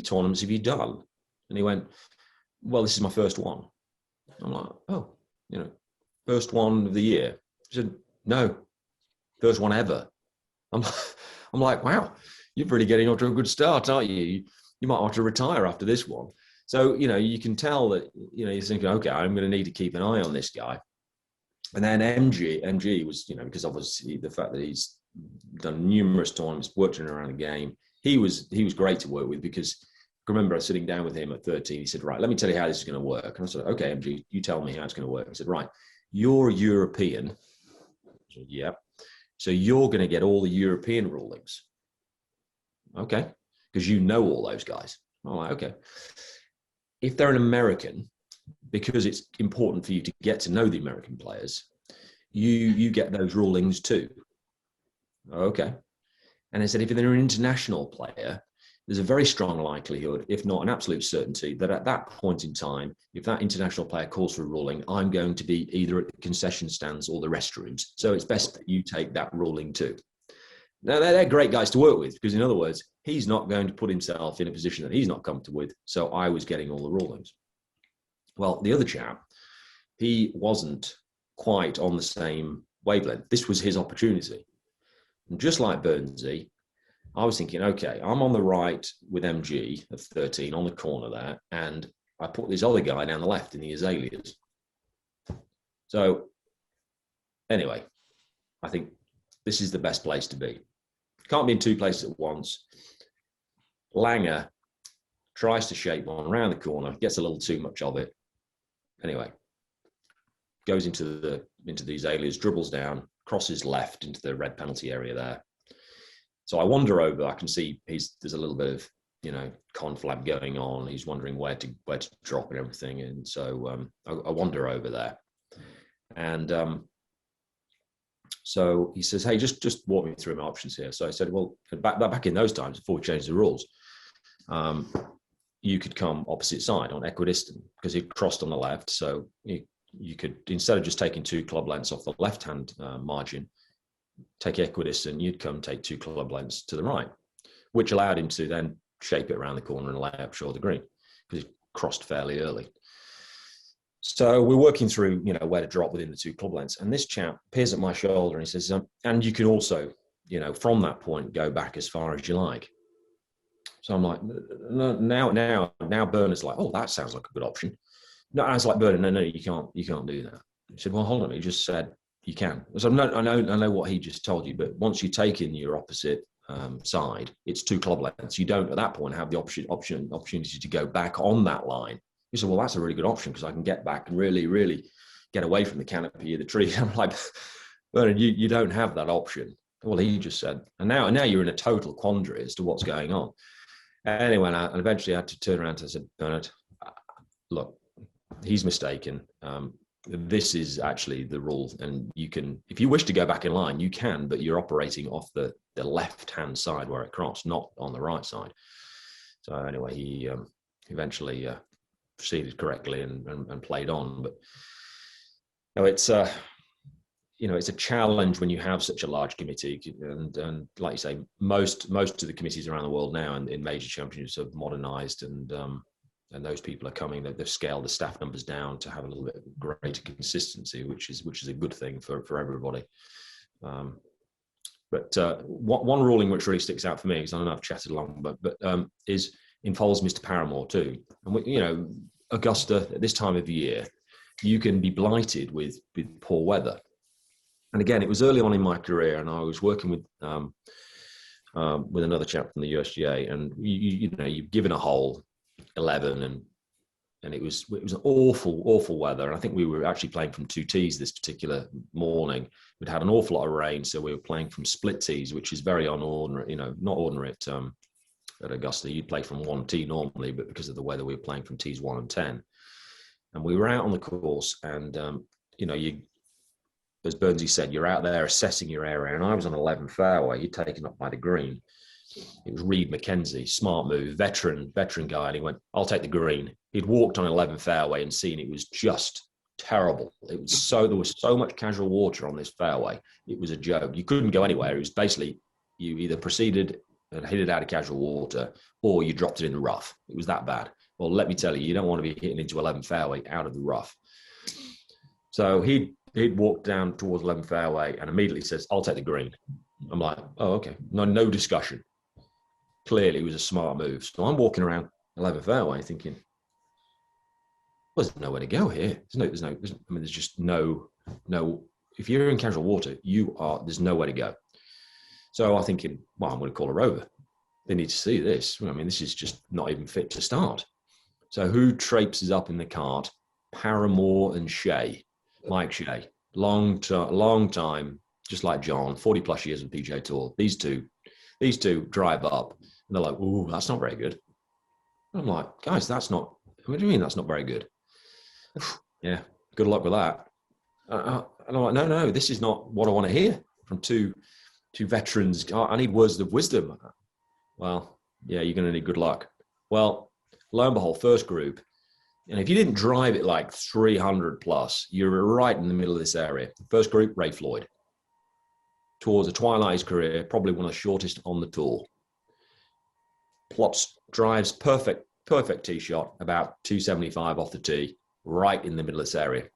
tournaments have you done? And he went, well, this is my first one. I'm like, oh, first one of the year. He said, no, first one ever. I'm like, wow, you're really getting off to a good start, aren't you? You might want to retire after this one. So, you can tell that, you're thinking, okay, I'm going to need to keep an eye on this guy. And then MG was, because obviously the fact that he's done numerous tournaments, worked in and around the game, he was great to work with, because I remember sitting down with him at 13. He said, right, let me tell you how this is going to work. And I said, okay, MG, you tell me how it's going to work. He said, right, you're European. I said, yeah. So you're going to get all the European rulings. Okay. Because you know all those guys. I'm like, okay. If they're an American, because it's important for you to get to know the American players, you get those rulings too. Okay. And I said, if they're an international player, there's a very strong likelihood, if not an absolute certainty, that at that point in time, if that international player calls for a ruling, I'm going to be either at the concession stands or the restrooms. So it's best that you take that ruling too. Now, they're great guys to work with, because in other words, he's not going to put himself in a position that he's not comfortable with. So I was getting all the rulings. Well, the other chap, he wasn't quite on the same wavelength. This was his opportunity. And just like Burnsy, I was thinking, okay, I'm on the right with MG at 13 on the corner there, and I put this other guy down the left in the azaleas. So anyway, I think this is the best place to be. Can't be in two places at once. Langer tries to shape one around the corner, gets a little too much of it. Anyway, goes into the azaleas, dribbles down, crosses left into the red penalty area there. So I wander over. I can see there's a little bit of conflab going on. He's wondering where to drop and everything. And so I wander over there, and so he says, "Hey, just walk me through my options here." So I said, "Well, back in those times, before we changed the rules, you could come opposite side on equidistant, because he crossed on the left. So you could, instead of just taking 2 club lengths off the left-hand margin, take equidistant, you'd come take 2 club lengths to the right, which allowed him to then shape it around the corner and lay up shore of the green, because he crossed fairly early. So we're working through, where to drop within the 2 club lengths. And this chap peers at my shoulder and he says, and you can also, from that point, go back as far as you like. So I'm like, no, now Bernard's like, oh, that sounds like a good option. No, I was like, Bernard, no, you can't do that. He said, well, hold on, he just said you can. So no, I know what he just told you, but once you take in your opposite side, it's 2 club lengths. You don't at that point have the opportunity to go back on that line. He said, well, that's a really good option, because I can get back and really, really get away from the canopy of the tree. I'm like, Bernard, you don't have that option. Well, he just said, and now you're in a total quandary as to what's going on. Anyway, and eventually I had to turn around and I said, Bernard, look, he's mistaken. This is actually the rule, and you can, if you wish to go back in line, you can, but you're operating off the left-hand side where it crossed, not on the right side. So anyway, he eventually proceeded correctly and played on. But it's it's a challenge when you have such a large committee, and like you say, most of the committees around the world now in major championships have modernized, and those people are coming. They've scaled the staff numbers down to have a little bit greater consistency, which is a good thing for everybody. But one ruling which really sticks out for me, because I don't know I've chatted along, but involves Mr. Paramor too. And Augusta at this time of year, you can be blighted with poor weather. And again, it was early on in my career, and I was working with another chap from the USGA, and you've given a hole 11, and it was awful weather. And I think we were actually playing from 2 tees this particular morning. We'd had an awful lot of rain, so we were playing from split tees, which is very unordinary, not ordinary at Augusta. You'd play from 1 tee normally, but because of the weather, we were playing from tees 1 and 10. And we were out on the course, and you, as Burnsy said, you're out there assessing your area. And I was on 11 fairway. You'd taken up by the green. It was Reed McKenzie, smart move, veteran guy, and he went, "I'll take the green." He'd walked on 11 fairway and seen it was just terrible. There was so much casual water on this fairway. It was a joke. You couldn't go anywhere. It was basically you either proceeded and hit it out of casual water, or you dropped it in the rough. It was that bad. Well, let me tell you, you don't want to be hitting into 11 fairway out of the rough. So he'd walked down towards 11 fairway and immediately says, "I'll take the green." I'm like, "Oh, okay." No discussion. Clearly, it was a smart move. So I'm walking around 11 fairway thinking, well, there's nowhere to go here. There's just no, if you're in casual water, there's nowhere to go. So I'm thinking, well, I'm going to call a rover. They need to see this. I mean, this is just not even fit to start. So who traipses up in the cart? Paramor and Shea, Mike Shea, long time, just like John, 40 plus years with PGA Tour. These two drive up and they're like, "Ooh, that's not very good." And I'm like, "Guys, what do you mean that's not very good?" "Yeah, good luck with that." And I'm like, no, this is not what I want to hear from two veterans. I need words of wisdom. Well, yeah, you're going to need good luck. Well, lo and behold, first group. And if you didn't drive it like 300 plus, you're right in the middle of this area. First group, Ray Floyd. Towards the twilight of his career, probably one of the shortest on the tour. Drives perfect tee shot, about 275 off the tee, right in the middle of this area.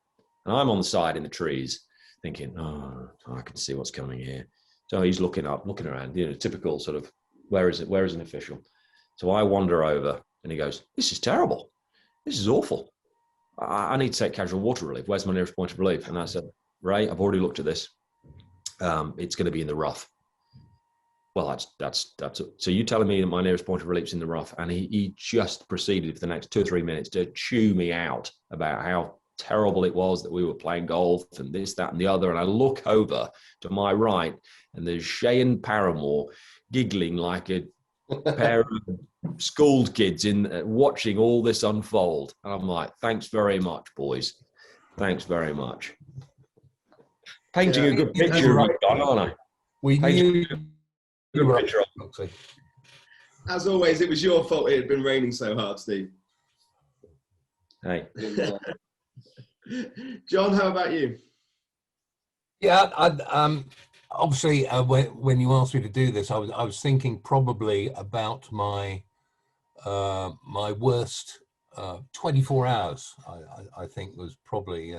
And I'm on the side in the trees thinking, "Oh, I can see what's coming here." So he's looking around, typical sort of, where is an official? So I wander over and he goes, "This is terrible. This is awful. I need to take casual water relief. Where's my nearest point of relief?" And I said, "Ray, I've already looked at this. It's going to be in the rough." Well, that's so you telling me that my nearest point of relief is in the rough? And he just proceeded for the next 2 or 3 minutes to chew me out about how terrible it was that we were playing golf and this, that, and the other. And I look over to my right, and there's Shea and Paramor giggling like a pair of schooled kids watching all this unfold. And I'm like, "Thanks very much, boys. Thanks very much." Painting a good picture, aren't I? We knew you were picture. As always, it was your fault it had been raining so hard, Steve. Hey. John, how about you? Yeah, obviously, when you asked me to do this, I was thinking probably about my worst 24 hours. I think was probably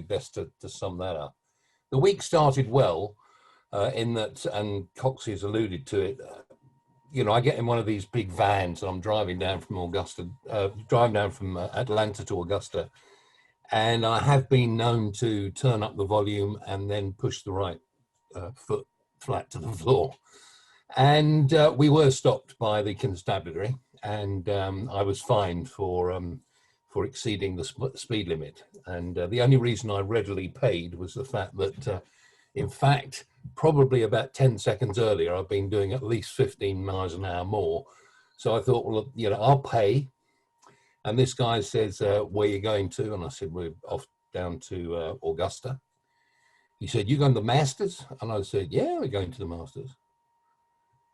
best to sum that up. The week started well in that, and Coxie has alluded to it. I get in one of these big vans and I'm driving down from Atlanta to Augusta. And I have been known to turn up the volume and then push the right foot flat to the floor. And we were stopped by the constabulary, and I was fined for exceeding the speed limit. And the only reason I readily paid was the fact that, in fact, probably about 10 seconds earlier, I've been doing at least 15 miles an hour more. So I thought, well, I'll pay. And this guy says, "Where are you going to?" And I said, "We're off down to Augusta." He said, "You going to the Masters?" And I said, "Yeah, we're going to the Masters."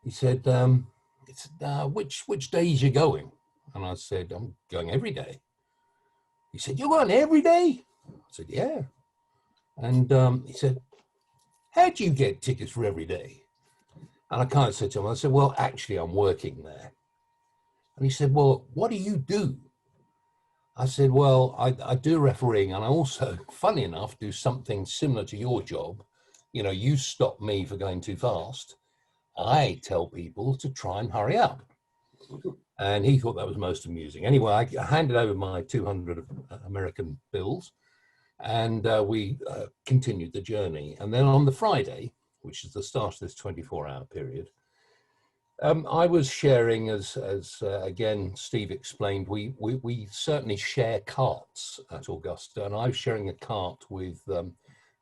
He said, which days you going?" And I said, "I'm going every day." He said, "You're going every day?" I said, "Yeah." And he said, "How do you get tickets for every day?" And I kind of said to him, I said, "Well, actually, I'm working there." And he said, "Well, what do you do?" I said, "Well, I do refereeing, and I also, funny enough, do something similar to your job. You stop me for going too fast. I tell people to try and hurry up." And he thought that was most amusing. Anyway, I handed over my 200 American bills, and we continued the journey. And then on the Friday, which is the start of this 24-hour period, I was sharing, as again Steve explained, we certainly share carts at Augusta, and I was sharing a cart with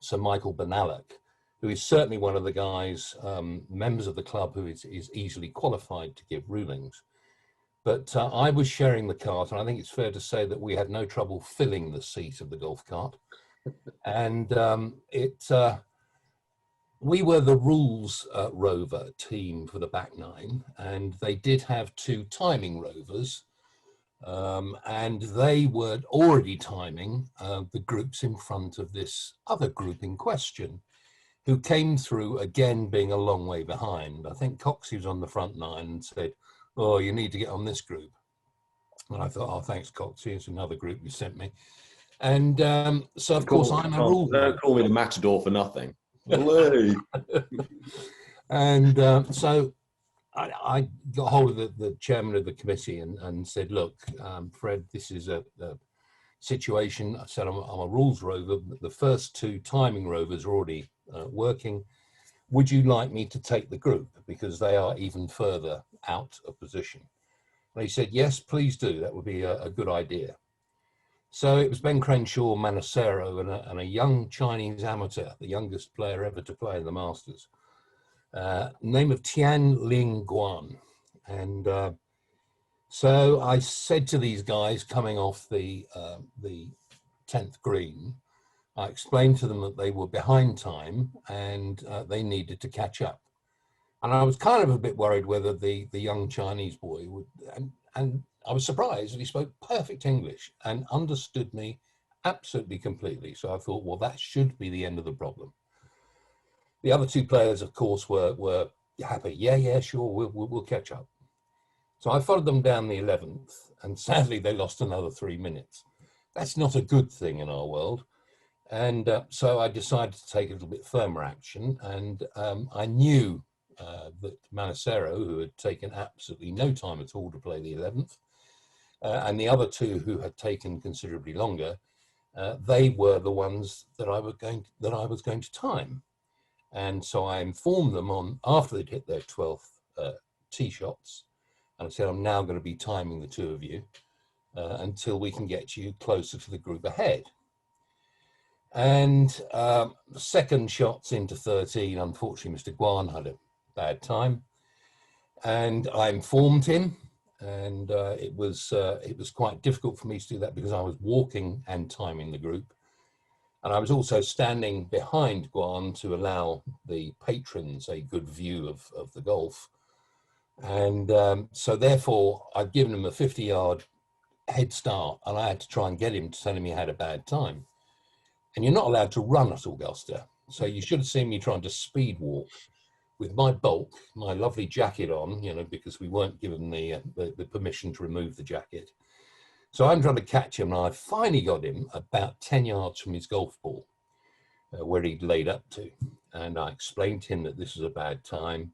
Sir Michael Benalek, who is certainly one of the guys, members of the club, who is easily qualified to give rulings. But I was sharing the cart, and I think it's fair to say that we had no trouble filling the seat of the golf cart. And we were the rules rover team for the back nine, and they did have 2 timing rovers, and they were already timing the groups in front of this other group in question, who came through again being a long way behind. I think Coxey was on the front 9 and said, "Oh, you need to get on this group." And I thought, "Oh, thanks, Coxey. It's another group you sent me." And so, of course, I'm a rule. Don't call me the matador for nothing. And so I got hold of the chairman of the committee and said, "Look, Fred, this is a situation." I said, I'm a rules rover. The first 2 timing rovers are already working. Would you like me to take the group, because they are even further out of position? And he said, "Yes, please do. That would be a good idea." So it was Ben Crenshaw, Manacero, and a young Chinese amateur, the youngest player ever to play in the Masters, name of Tian Ling Guan. And so I said to these guys coming off the 10th green, I explained to them that they were behind time and they needed to catch up. And I was kind of a bit worried whether the young Chinese boy would, and I was surprised that he spoke perfect English and understood me absolutely completely. So I thought, well, that should be the end of the problem. The other 2 players, of course, were happy. Yeah, sure, we'll catch up. So I followed them down the 11th, and sadly they lost another 3 minutes. That's not a good thing in our world. And so I decided to take a little bit firmer action, and I knew that Manacero, who had taken absolutely no time at all to play the 11th, and the other 2 who had taken considerably longer, they were the ones that I was going to time. And so I informed them on after they'd hit their 12th tee shots, and I said, "I'm now going to be timing the 2 of you until we can get you closer to the group ahead." And the second shots into 13, unfortunately, Mr. Guan had a bad time, and I informed him, and it was quite difficult for me to do that because I was walking and timing the group, and I was also standing behind Guan to allow the patrons a good view of the golf, and so therefore I'd given him a 50-yard head start, and I had to try and get him to tell him he had a bad time. And you're not allowed to run at Augusta, so you should have seen me trying to speed walk with my bulk, my lovely jacket on, because we weren't given the permission to remove the jacket. So I'm trying to catch him, and I finally got him about 10 yards from his golf ball, where he'd laid up to. And I explained to him that this was a bad time,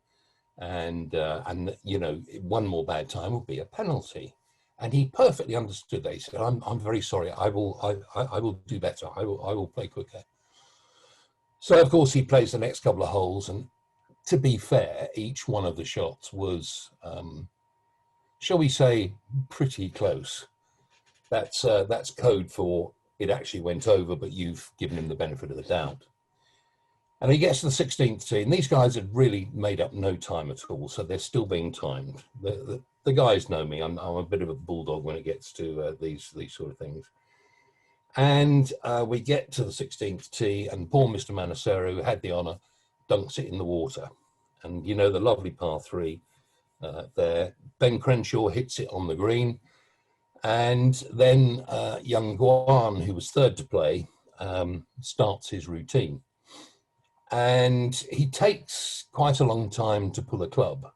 and one more bad time would be a penalty. And he perfectly understood that. He said, I'm very sorry. I will do better. I will play quicker." So of course he plays the next couple of holes, and to be fair, each one of the shots was, shall we say, pretty close. That's code for it actually went over, but you've given him the benefit of the doubt. And he gets to the 16th tee, and these guys had really made up no time at all, so they're still being timed. The guys know me. I'm a bit of a bulldog when it gets to these sort of things. And we get to the 16th tee, and poor Mr. Manacero, who had the honour, dunks it in the water. And the lovely par 3 there. Ben Crenshaw hits it on the green, and then young Guan, who was 3rd to play, starts his routine. And he takes quite a long time to pull a club.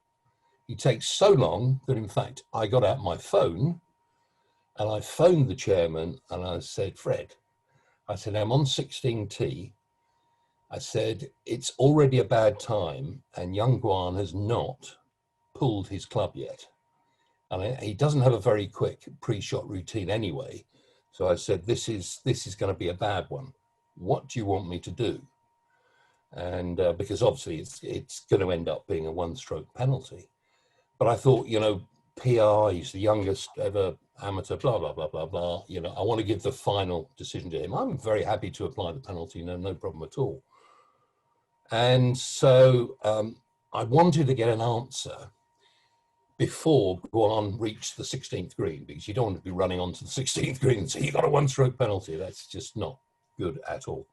He takes so long that, in fact, I got out my phone and I phoned the chairman and I said, "Fred," I said, "I'm on 16T. I said, it's already a bad time and young Guan has not pulled his club yet. And he doesn't have a very quick pre-shot routine anyway. So I said, this is going to be a bad one. What do you want me to do? And because obviously it's going to end up being a one-stroke penalty. But I thought, you know, PR, he's the youngest ever amateur, blah, blah, blah, blah, blah. You know, I want to give the final decision to him. I'm very happy to apply the penalty, no problem at all. And so I wanted to get an answer before Guan reached the 16th green, because you don't want to be running onto the 16th green and say, you got a one-stroke penalty. That's just not good at all.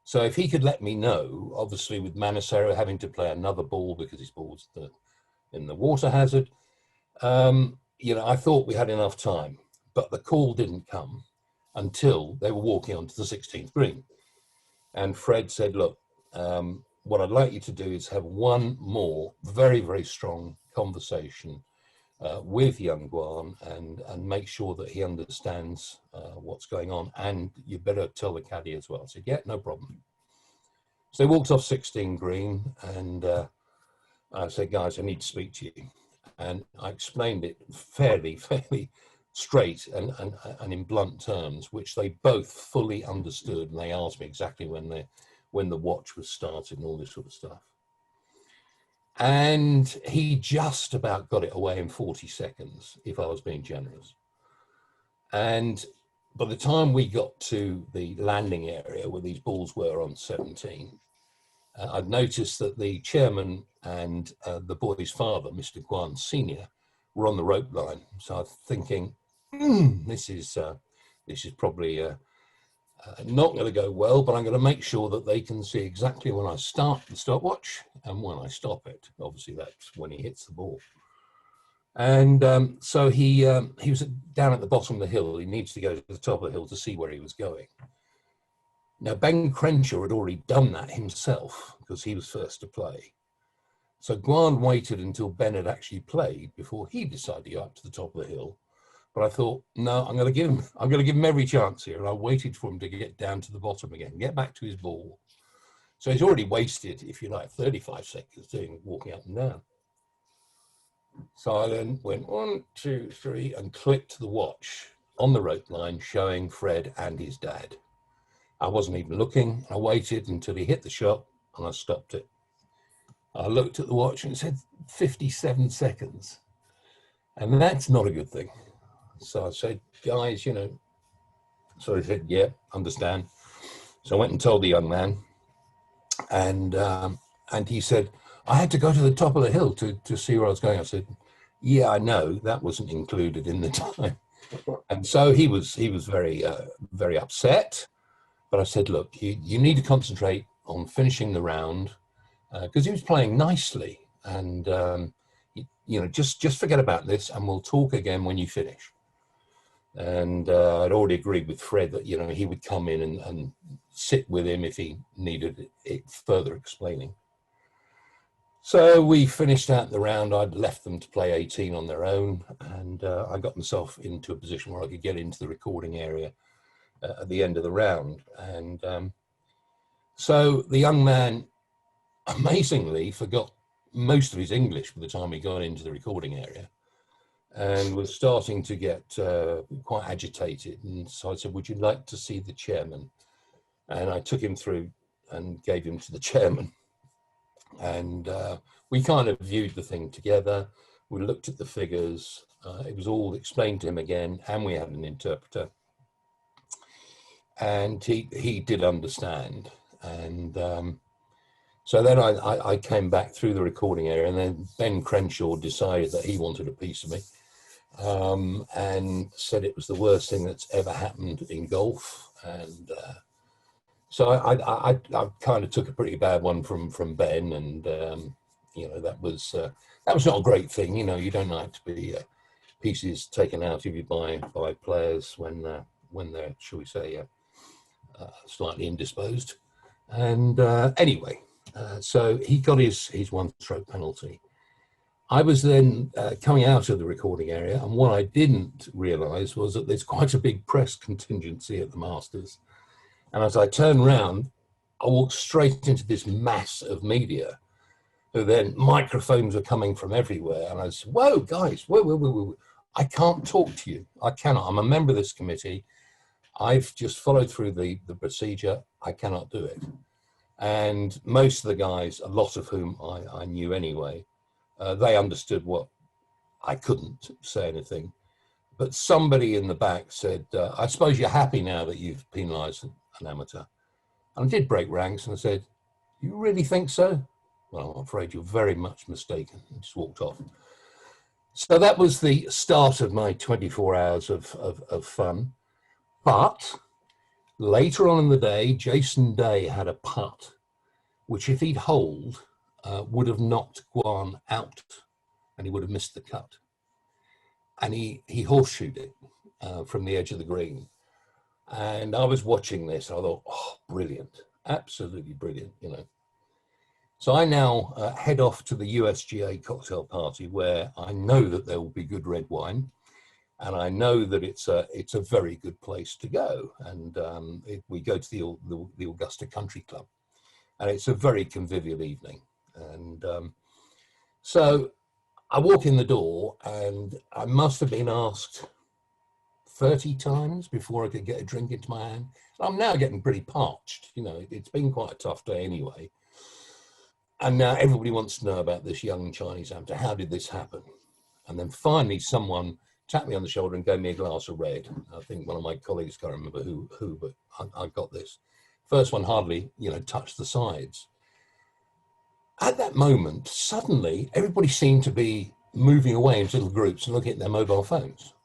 So if he could let me know, obviously with Manacero having to play another ball because his ball's in the water hazard, you know, I thought we had enough time, but the call didn't come until they were walking onto the 16th green. And Fred said, look, what I'd like you to do is have one more very, very strong conversation with young Guan and make sure that he understands what's going on. And you better tell the caddy as well. I said, yeah, no problem. So they walked off 16 green, and I said, guys, I need to speak to you. And I explained it fairly straight and in blunt terms, which they both fully understood. And they asked me exactly when the watch was started and all this sort of stuff. And he just about got it away in 40 seconds, if I was being generous. And by the time we got to the landing area where these balls were on 17, I'd noticed that the chairman and the boy's father, Mr. Guan Sr., were on the rope line. So I was thinking, this is probably not going to go well, but I'm going to make sure that they can see exactly when I start the stopwatch and when I stop it. Obviously, that's when he hits the ball. And so he was down at the bottom of the hill. He needs to go to the top of the hill to see where he was going. Now, Ben Crenshaw had already done that himself because he was first to play. So Guan waited until Ben had actually played before he decided to go up to the top of the hill. But I thought, no, I'm going to give him every chance here. And I waited for him to get down to the bottom again, get back to his ball. So he's already wasted, if you like, 35 seconds walking up and down. So I then went 1, 2, 3 and clicked the watch on the rope line showing Fred and his dad. I wasn't even looking. I waited until he hit the shot and I stopped it. I looked at the watch and it said 57 seconds. And that's not a good thing. So I said, guys, you know, so he said, yeah, understand. So I went and told the young man, and he said, I had to go to the top of the hill to see where I was going. I said, yeah, I know, that wasn't included in the time. And so he was very, very upset. But I said, look, you need to concentrate on finishing the round, because he was playing nicely. And, you know, just forget about this and we'll talk again when you finish. And I'd already agreed with Fred that, you know, he would come in and sit with him if he needed it further explaining. So we finished out the round. I'd left them to play 18 on their own, and I got myself into a position where I could get into the recording area at the end of the round. And so the young man amazingly forgot most of his English by the time he got into the recording area, and was starting to get quite agitated. And so I said, would you like to see the chairman? And I took him through and gave him to the chairman. And we kind of viewed the thing together. We looked at the figures. It was all explained to him again, and we had an interpreter. And he did understand. And so then I came back through the recording area, and then Ben Crenshaw decided that he wanted a piece of me, and said it was the worst thing that's ever happened in golf. And so I kind of took a pretty bad one from Ben, and you know, that was not a great thing. You know, you don't like to be pieces taken out of you by players when they're, shall we say, slightly indisposed. And anyway, so he got his one-stroke penalty. I was then coming out of the recording area, and what I didn't realise was that there's quite a big press contingency at the Masters. And as I turned round, I walked straight into this mass of media. who then microphones were coming from everywhere. And I said, whoa, guys, whoa. I can't talk to you. I cannot. I'm a member of this committee. I've just followed through the procedure. I cannot do it. And most of the guys, a lot of whom I knew anyway, they understood what I couldn't say anything. But somebody in the back said, I suppose you're happy now that you've penalised an amateur. And I did break ranks and I said, you really think so? Well, I'm afraid you're very much mistaken. And just walked off. So that was the start of my 24 hours of fun. But later on in the day, Jason Day had a putt, which if he'd holed, would have knocked Guan out and he would have missed the cut. And he horseshoed it from the edge of the green. And I was watching this and I thought, oh, brilliant, absolutely brilliant, you know. So I now head off to the USGA cocktail party where I know that there will be good red wine. And I know that it's a very good place to go. And we go to the Augusta Country Club. And it's a very convivial evening. And so I walk in the door and I must have been asked 30 times before I could get a drink into my hand. I'm now getting pretty parched. You know, it's been quite a tough day anyway. And now everybody wants to know about this young Chinese amateur. How did this happen? And then finally someone tapped me on the shoulder and gave me a glass of red. I think one of my colleagues, can't remember who, but I got this. First one hardly, you know, touched the sides. At that moment, suddenly everybody seemed to be moving away into little groups and looking at their mobile phones.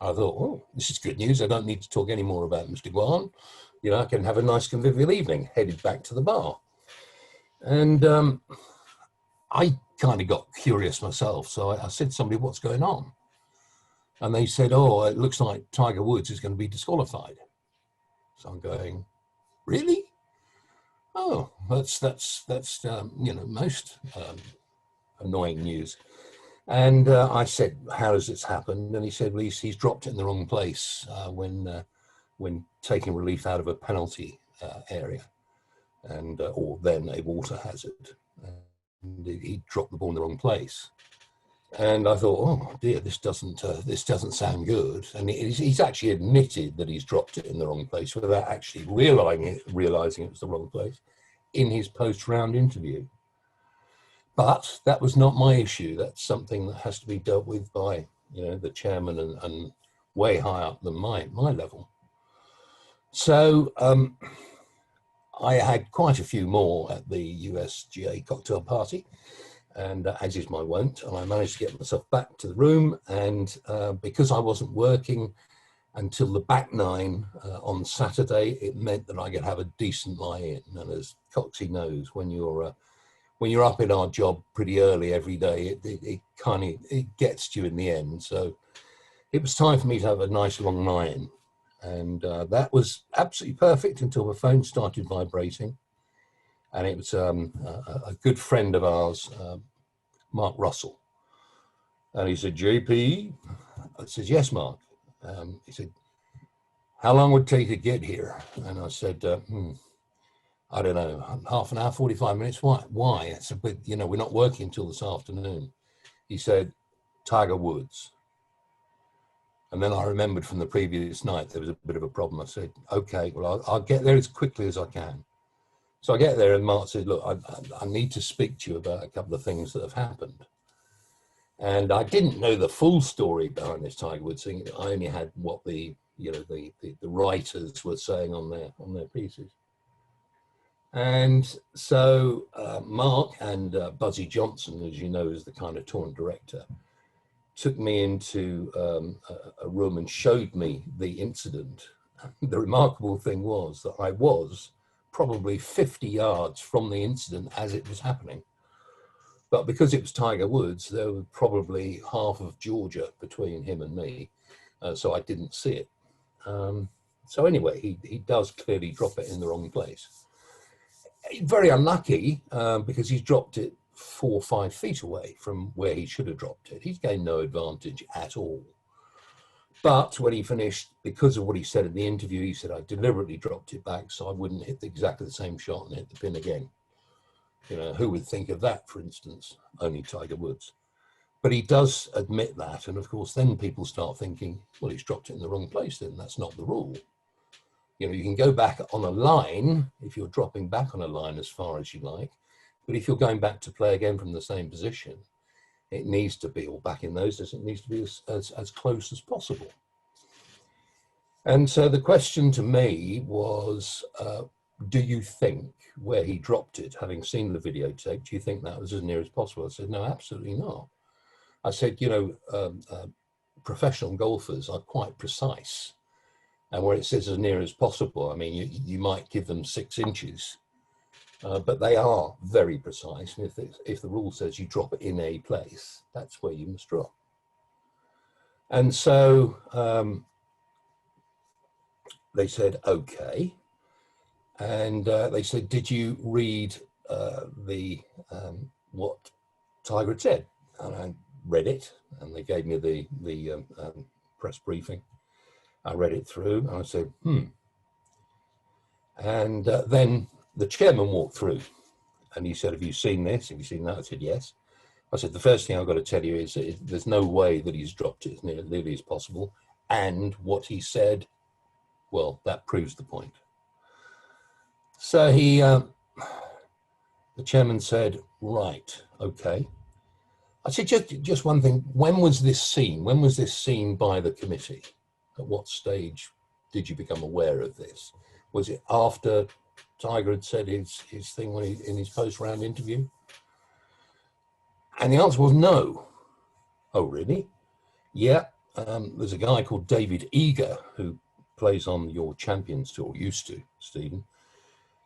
I thought, oh, this is good news. I don't need to talk any more about Mr. Guan. You know, I can have a nice convivial evening, headed back to the bar. And I kind of got curious myself. So I said to somebody, what's going on? And they said, oh, it looks like Tiger Woods is going to be disqualified. So I'm going, really? Oh, that's you know, most annoying news. And I said, how has this happened? And he said, well, he's dropped it in the wrong place when taking relief out of a penalty area, and or then a water hazard. And he dropped the ball in the wrong place. And I thought, oh dear, this doesn't sound good. And he's actually admitted that he's dropped it in the wrong place without actually realizing it was the wrong place in his post-round interview. But that was not my issue. That's something that has to be dealt with by, you know, the chairman and way high up than my level. So I had quite a few more at the USGA cocktail party, and as is my wont, and I managed to get myself back to the room. And because I wasn't working until the back nine on Saturday, it meant that I could have a decent lie-in. And as Coxie knows, when you're up in our job pretty early every day, it gets to you in the end. So it was time for me to have a nice long lie-in. And that was absolutely perfect until the phone started vibrating. And it was a good friend of ours, Mark Russell. And he said, JP? I said, yes, Mark. He said, how long would it take to get here? And I said, I don't know, half an hour, 45 minutes. Why? I said, but, you know, we're not working until this afternoon. He said, Tiger Woods. And then I remembered from the previous night, there was a bit of a problem. I said, okay, well, I'll get there as quickly as I can. So I get there and Mark said, look, I need to speak to you about a couple of things that have happened. And I didn't know the full story behind this Tiger Woods thing. I only had what the writers were saying on their pieces. And so Mark and Buzzy Johnson, as you know, is the kind of tournament director, took me into a room and showed me the incident. The remarkable thing was that I was probably 50 yards from the incident as it was happening. But because it was Tiger Woods, there was probably half of Georgia between him and me, so I didn't see it. So anyway, he does clearly drop it in the wrong place. Very unlucky because he's dropped it 4 or 5 feet away from where he should have dropped it. He's gained no advantage at all. But when he finished, because of what he said in the interview, he said, I deliberately dropped it back so I wouldn't hit exactly the same shot and hit the pin again. You know, who would think of that, for instance? Only Tiger Woods. But he does admit that. And of course, then people start thinking, well, he's dropped it in the wrong place then. That's not the rule. You know, you can go back on a line if you're dropping back on a line as far as you like. But if you're going back to play again from the same position, it needs to be, or back in those days, it needs to be as close as possible. And so the question to me was, do you think where he dropped it, having seen the videotape, do you think that was as near as possible? I said, no, absolutely not. I said, you know, professional golfers are quite precise. And where it says as near as possible, I mean, you might give them 6 inches, but they are very precise. And if the rule says you drop it in a place, that's where you must drop. And so they said, okay. And they said, did you read what Tiger had said? And I read it, and they gave me the press briefing. I read it through, and I said, And then the chairman walked through, and he said, have you seen this? Have you seen that? I said, yes. I said, the first thing I've got to tell you is that there's no way that he's dropped it as nearly as possible. And what he said, well, that proves the point. So the chairman said, right, okay. I said, just one thing, when was this seen? When was this seen by the committee? At what stage did you become aware of this? Was it after Tiger had said his thing in his post-round interview? And the answer was no. Oh, really? Yeah. There's a guy called David Eager who plays on your Champions Tour, used to, Stephen,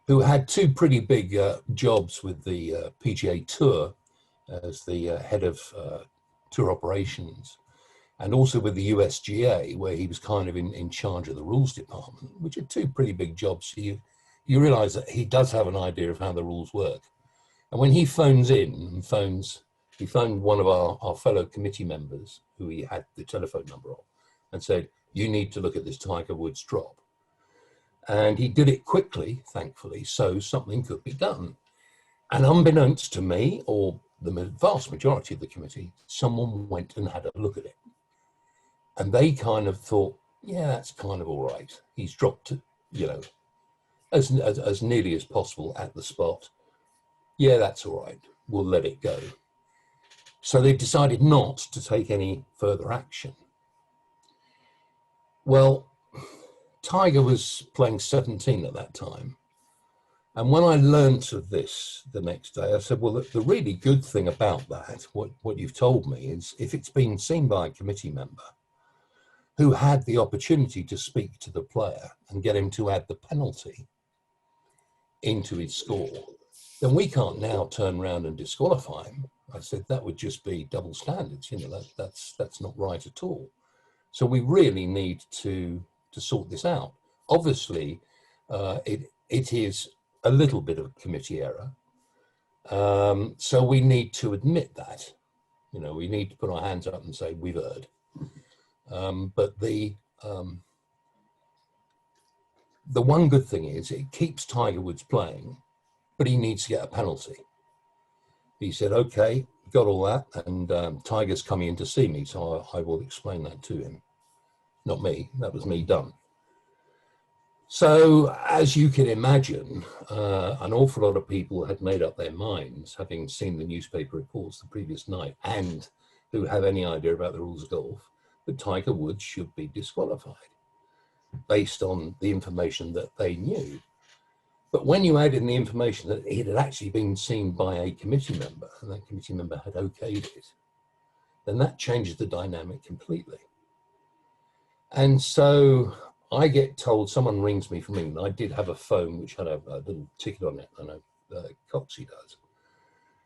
who had 2 pretty big jobs with the PGA Tour as the head of tour operations, and also with the USGA, where he was kind of in charge of the rules department, which are 2 pretty big jobs. So you realize that he does have an idea of how the rules work. And when he phones in and he phoned one of our fellow committee members who he had the telephone number of and said, you need to look at this Tiger Woods drop. And he did it quickly, thankfully, so something could be done. And unbeknownst to me, or the vast majority of the committee, someone went and had a look at it. And they kind of thought, yeah, that's kind of all right. He's dropped it, you know, as nearly as possible at the spot. Yeah, that's all right. We'll let it go. So they decided not to take any further action. Well, Tiger was playing 17 at that time. And when I learned of this the next day, I said, well, the really good thing about that, what you've told me, is if it's been seen by a committee member who had the opportunity to speak to the player and get him to add the penalty into his score, then we can't now turn around and disqualify him. I said, that would just be double standards. You know, that's not right at all. So we really need to sort this out. Obviously, it is a little bit of a committee error. So we need to admit that. You know, we need to put our hands up and say, we've erred. But the one good thing is it keeps Tiger Woods playing, but he needs to get a penalty. He said, okay, got all that, and Tiger's coming in to see me, so I will explain that to him. Not me, that was me done. So, as you can imagine, an awful lot of people had made up their minds, having seen the newspaper reports the previous night, and who have any idea about the rules of golf, that Tiger Woods should be disqualified, based on the information that they knew. But when you add in the information that it had actually been seen by a committee member, and that committee member had okayed it, then that changes the dynamic completely. And so I get told, someone rings me from England. I did have a phone which had a little ticket on it. I know Coxie does.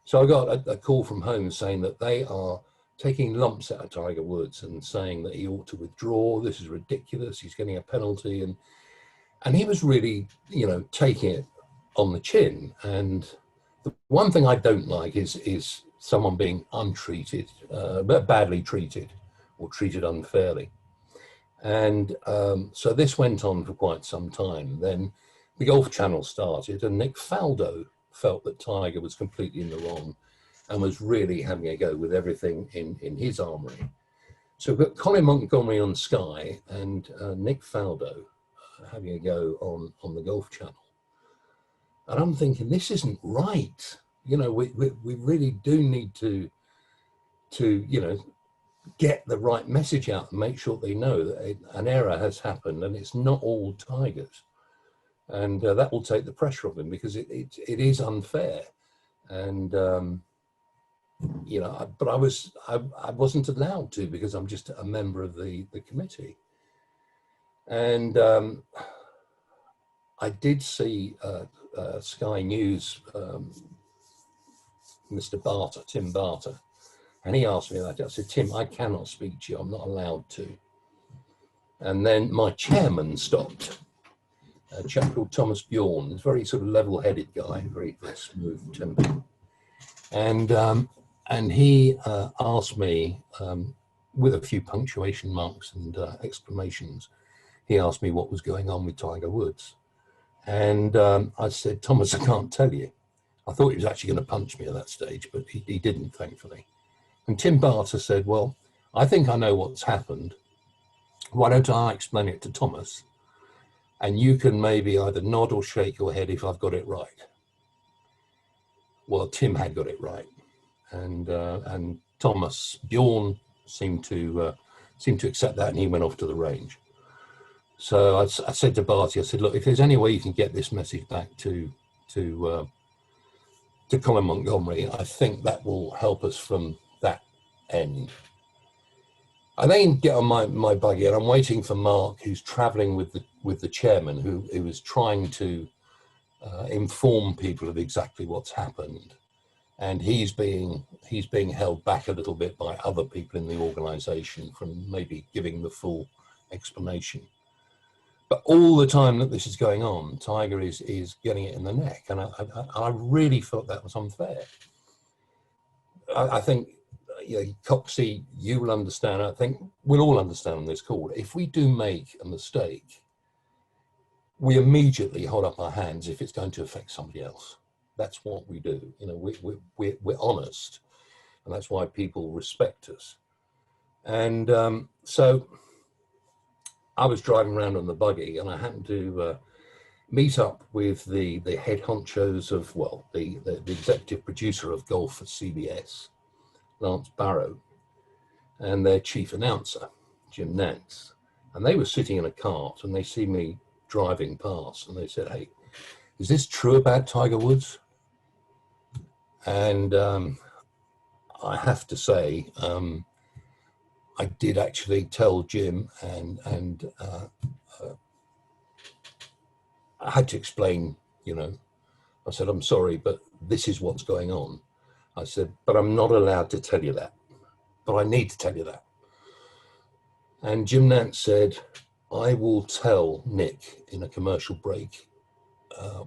So I got a call from home saying that they are taking lumps out of Tiger Woods and saying that he ought to withdraw. This is ridiculous. He's getting a penalty. And he was really, you know, taking it on the chin. And the one thing I don't like is someone being untreated, badly treated, or treated unfairly. And so this went on for quite some time. Then the Golf Channel started, and Nick Faldo felt that Tiger was completely in the wrong and was really having a go with everything in his armoury. So we've got Colin Montgomery on Sky and Nick Faldo having a go on the Golf Channel. And I'm thinking, this isn't right. You know, we really do need to you know, get the right message out and make sure they know that an error has happened and it's not all Tigers. And that will take the pressure off him, because it is unfair. And, you know, but I wasn't allowed to, because I'm just a member of the committee. And I did see Sky News, Mr. Barter, Tim Barter, and he asked me that. I said, Tim, I cannot speak to you. I'm not allowed to. And then my chairman stopped, a chap called Thomas Bjorn, a very sort of level-headed guy, very, very smooth tempered. And he asked me, with a few punctuation marks and exclamations, he asked me what was going on with Tiger Woods. And I said, Thomas, I can't tell you. I thought he was actually going to punch me at that stage, but he didn't, thankfully. And Tim Barter said, well, I think I know what's happened. Why don't I explain it to Thomas? And you can maybe either nod or shake your head if I've got it right. Well, Tim had got it right. And Thomas Bjorn seemed to accept that, and he went off to the range. So I said to Barty, I said, look, if there's any way you can get this message back to Colin Montgomery, I think that will help us from that end. I then get on my buggy, and I'm waiting for Mark, who's travelling with the chairman, who was trying to inform people of exactly what's happened, and he's being held back a little bit by other people in the organisation from maybe giving the full explanation. But all the time that this is going on, Tiger is getting it in the neck, and I really thought that was unfair. I think, you know, Coxie, you will understand. I think we'll all understand on this call. If we do make a mistake, we immediately hold up our hands if it's going to affect somebody else. That's what we do. You know, we're honest, and that's why people respect us. And so I was driving around on the buggy, and I happened to meet up with the head honchos of, well, the executive producer of golf at CBS, Lance Barrow, and their chief announcer, Jim Nantz. And they were sitting in a cart, and they see me driving past, and they said, hey, is this true about Tiger Woods? And I have to say, I did actually tell Jim, and I had to explain, you know, I said, I'm sorry, but this is what's going on. I said, but I'm not allowed to tell you that, but I need to tell you that. And Jim Nantz said, I will tell Nick in a commercial break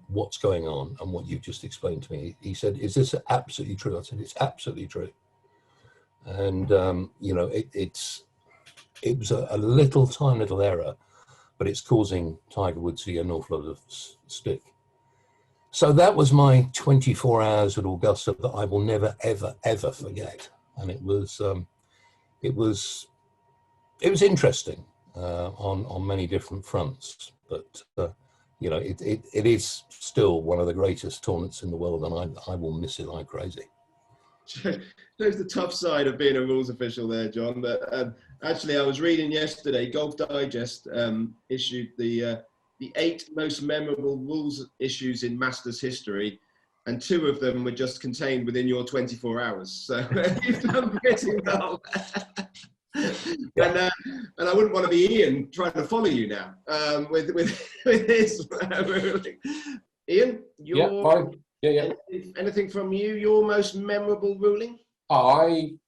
what's going on and what you've just explained to me. He said, is this absolutely true? I said, it's absolutely true. And, you know, it was a little tiny little error, but it's causing Tiger Woods to get an awful lot of stick. So that was my 24 hours at Augusta that I will never, ever, ever forget. And it was interesting on many different fronts, but you know, it is still one of the greatest tournaments in the world, and I will miss it like crazy. There's the tough side of being a rules official there, John. But actually, I was reading yesterday, Golf Digest issued the 8 most memorable rules issues in Masters history, and 2 of them were just contained within your 24 hours. So you've done pretty well. And I wouldn't want to be Iain trying to follow you now with his ruling. Iain, anything from you? Your most memorable ruling? I'll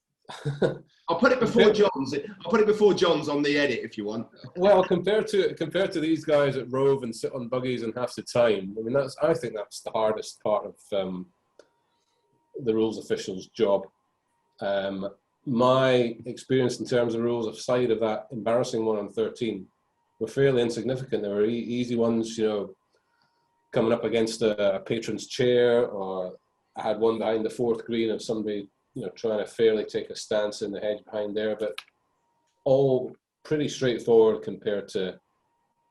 put it before John's. I'll put it before John's on the edit if you want. Well, compared to these guys that rove and sit on buggies and half the time, I mean, I think that's the hardest part of the rules official's job. My experience in terms of rules aside of that embarrassing one on 13 were fairly insignificant. There were easy ones, you know, coming up against a patron's chair, or I had one behind the fourth green of somebody, trying to fairly take a stance in the hedge behind there, but all pretty straightforward compared to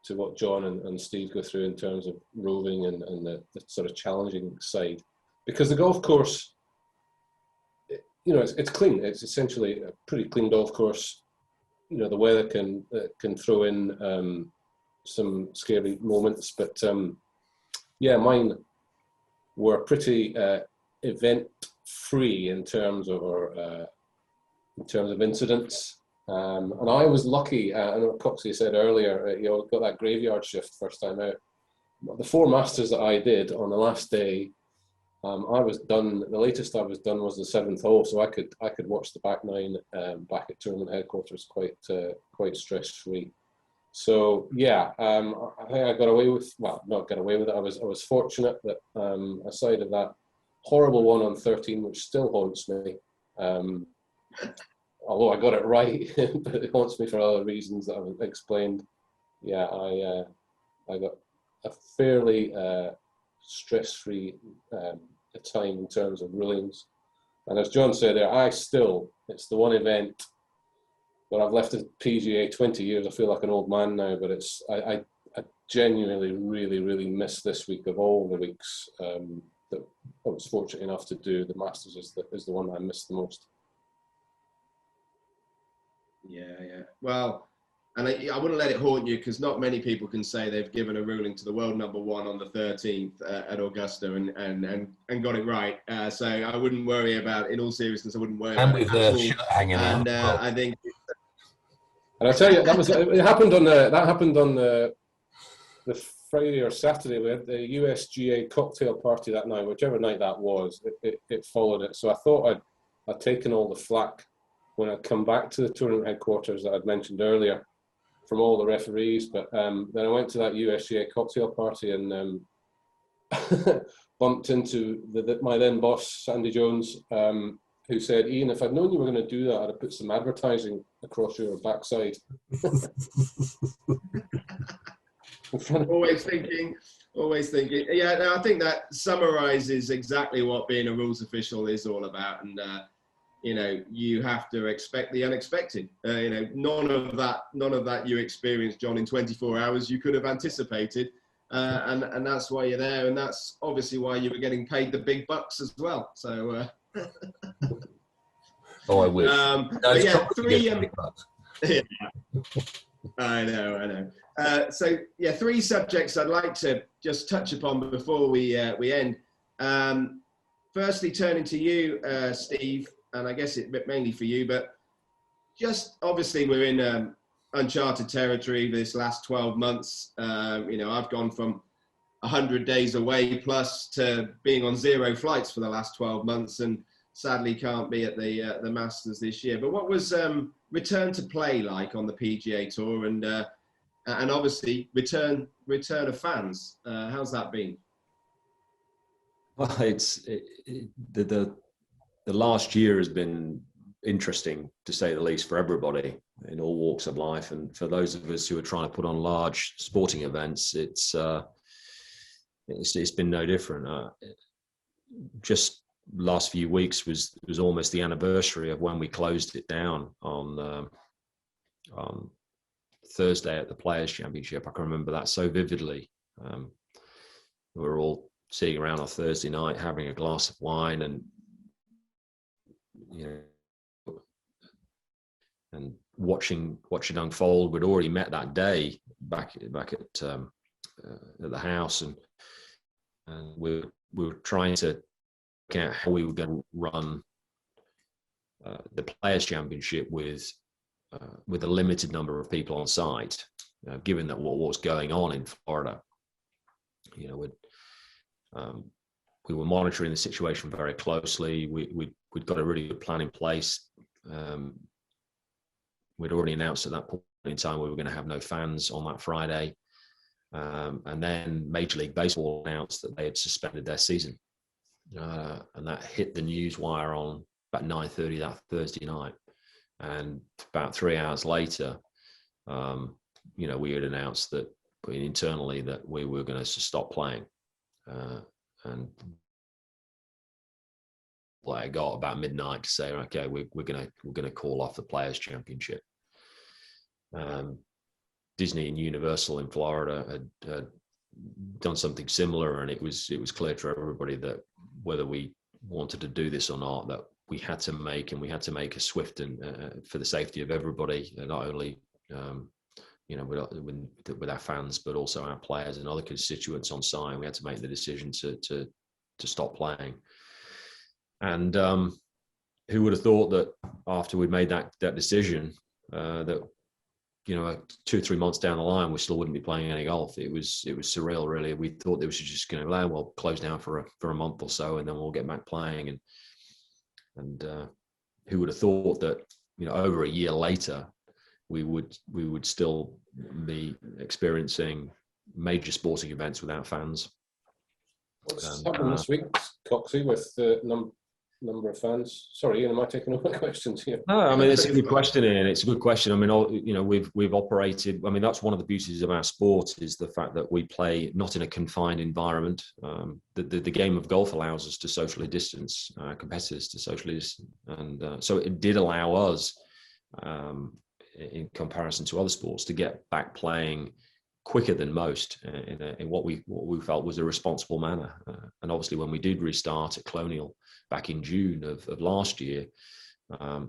what John and Steve go through in terms of roving and the sort of challenging side. Because the golf course, it's clean. It's essentially a pretty clean golf course. The weather can throw in some scary moments, but mine were pretty event-free in terms of incidents. And I was lucky. I know Coxie said earlier, got that graveyard shift first time out. The 4 Masters that I did on the last day, I was done. The latest I was done was the 7th hole, so I could watch the back 9 back at tournament headquarters quite stress free. So yeah, I think I got away with, well, not got away with it. I was fortunate that aside of that horrible one on 13, which still haunts me, although I got it right, but it haunts me for other reasons that I've explained. Yeah, I got a fairly stress-free time in terms of rulings. And as John said there, it's the one event where I've left the PGA 20 years. I feel like an old man now, but I genuinely really, really miss this week of all the weeks that I was fortunate enough to do. The Masters is the one I miss the most. Yeah. Well, and I wouldn't let it haunt you, because not many people can say they've given a ruling to the world number 1 on the 13th at Augusta and got it right. So I wouldn't worry about, in all seriousness, I wouldn't worry about it at all. Shirt hanging out. I think. And I tell you, it happened on the Friday or Saturday. We had the USGA cocktail party that night, whichever night that was. It followed it. So I thought I'd taken all the flack when I'd come back to the tournament headquarters that I'd mentioned earlier from all the referees. But then I went to that USGA cocktail party and bumped into my then boss, Sandy Jones, who said, "Iain, if I'd known you were going to do that, I'd have put some advertising across your backside." Always thinking. Yeah, no, I think that summarizes exactly what being a rules official is all about. And you have to expect the unexpected. None of that you experienced, John, in 24 hours you could have anticipated, and that's why you're there, and that's obviously why you were getting paid the big bucks as well. So. I wish. Yeah, 3. Yeah, I know. So yeah, 3 subjects I'd like to just touch upon before we end. Firstly, turning to you, Steve. And I guess it's mainly for you, but just obviously we're in uncharted territory this last 12 months. I've gone from 100 days away plus to being on 0 flights for the last 12 months, and sadly can't be at the Masters this year. But what was return to play like on the PGA Tour, and obviously return of fans? How's that been? Well, the last year has been interesting, to say the least, for everybody in all walks of life. And for those of us who are trying to put on large sporting events, it's been no different. Just last few weeks was almost the anniversary of when we closed it down on Thursday at the Players' Championship. I can remember that so vividly. We were all sitting around on Thursday night having a glass of wine and watching unfold. We'd already met that day back at the house, and we were trying to work out how we were going to run the Players' Championship with a limited number of people on site, given that what was going on in Florida. We were monitoring the situation very closely. We'd got a really good plan in place. We'd already announced at that point in time we were going to have no fans on that Friday. And then Major League Baseball announced that they had suspended their season. And that hit the news wire on about 9:30 that Thursday night. And about 3 hours later, we had announced that internally that we were going to stop playing. and player got about midnight to say, okay, we're gonna call off the Players Championship. Disney and Universal in Florida had done something similar, and it was clear to everybody that whether we wanted to do this or not, that we had to make a swift and for the safety of everybody, not only with our fans, but also our players and other constituents on site. We had to make the decision to stop playing. And who would have thought that after we'd made that decision, that 2 or 3 months down the line, we still wouldn't be playing any golf. It was surreal, really. We thought that was just going to close down for a month or so, and then we'll get back playing. And who would have thought that over a year later, we would still be experiencing major sporting events without fans. What's happened this week, Coxie, with the number of fans? Sorry, Iain, am I taking all my questions here? No, I mean, it's a good question, Iain. It's a good question. I mean, we've operated. I mean, that's one of the beauties of our sport, is the fact that we play not in a confined environment. The game of golf allows us to socially distance competitors, to socially distance, and so it did allow us, in comparison to other sports, to get back playing quicker than most in what we felt was a responsible manner. And obviously, when we did restart at Colonial back in June of last year,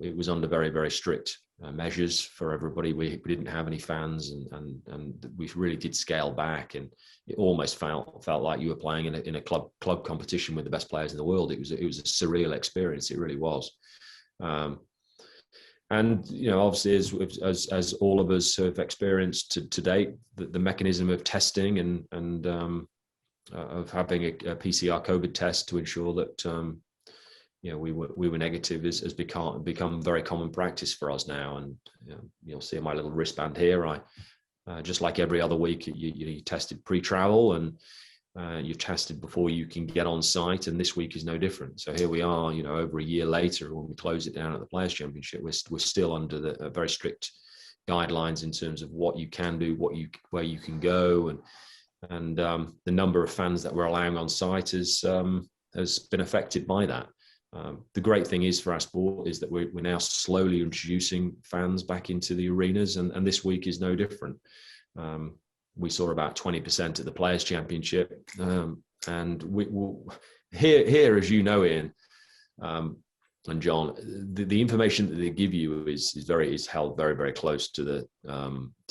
it was under very, very strict measures for everybody. We didn't have any fans, and we really did scale back, and it almost felt like you were playing in a club competition with the best players in the world. It was a surreal experience. It really was. And obviously, as all of us have experienced to date, the mechanism of testing and of having a PCR COVID test to ensure that we were negative has become very common practice for us now. And you'll see my little wristband here. I just like every other week, you tested pre-travel, and you've tested before you can get on site, and this week is no different. So here we are, over a year later, when we close it down at the Players Championship, we're still under the very strict guidelines in terms of what you can do, where you can go, and the number of fans that we're allowing on site has been affected by that. The great thing is for our sport is that we're now slowly introducing fans back into the arenas, and this week is no different. We saw about 20% at the Players Championship, and we here, as you know, Iain and John, the information that they give you is held very, very close to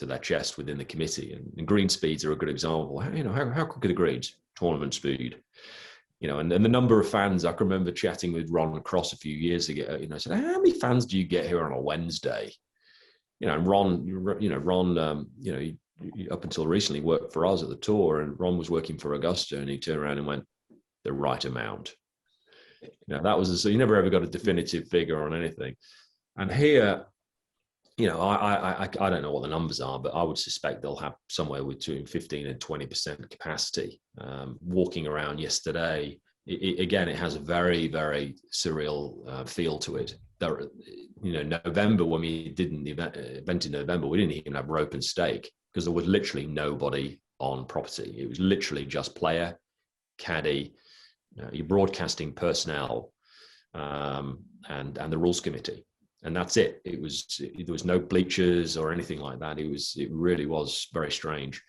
their chest within the committee. And green speeds are a good example. How quick are the greens? Tournament speed. And the number of fans. I can remember chatting with Ron Cross a few years ago. Said, how many fans do you get here on a Wednesday? And Ron, up until recently worked for us at the tour, and Ron was working for Augusta, and he turned around and went, the right amount. That was so you never ever got a definitive figure on anything. And here, I don't know what the numbers are, but I would suspect they'll have somewhere between 15 and 20% capacity. Walking around yesterday, it has a very, very surreal feel to it. November, when we did an event in November, we didn't even have rope and stake, because there was literally nobody on property. It was literally just player, caddy, your broadcasting personnel, and the rules committee, and that's it. There was no bleachers or anything like that. It really was very strange.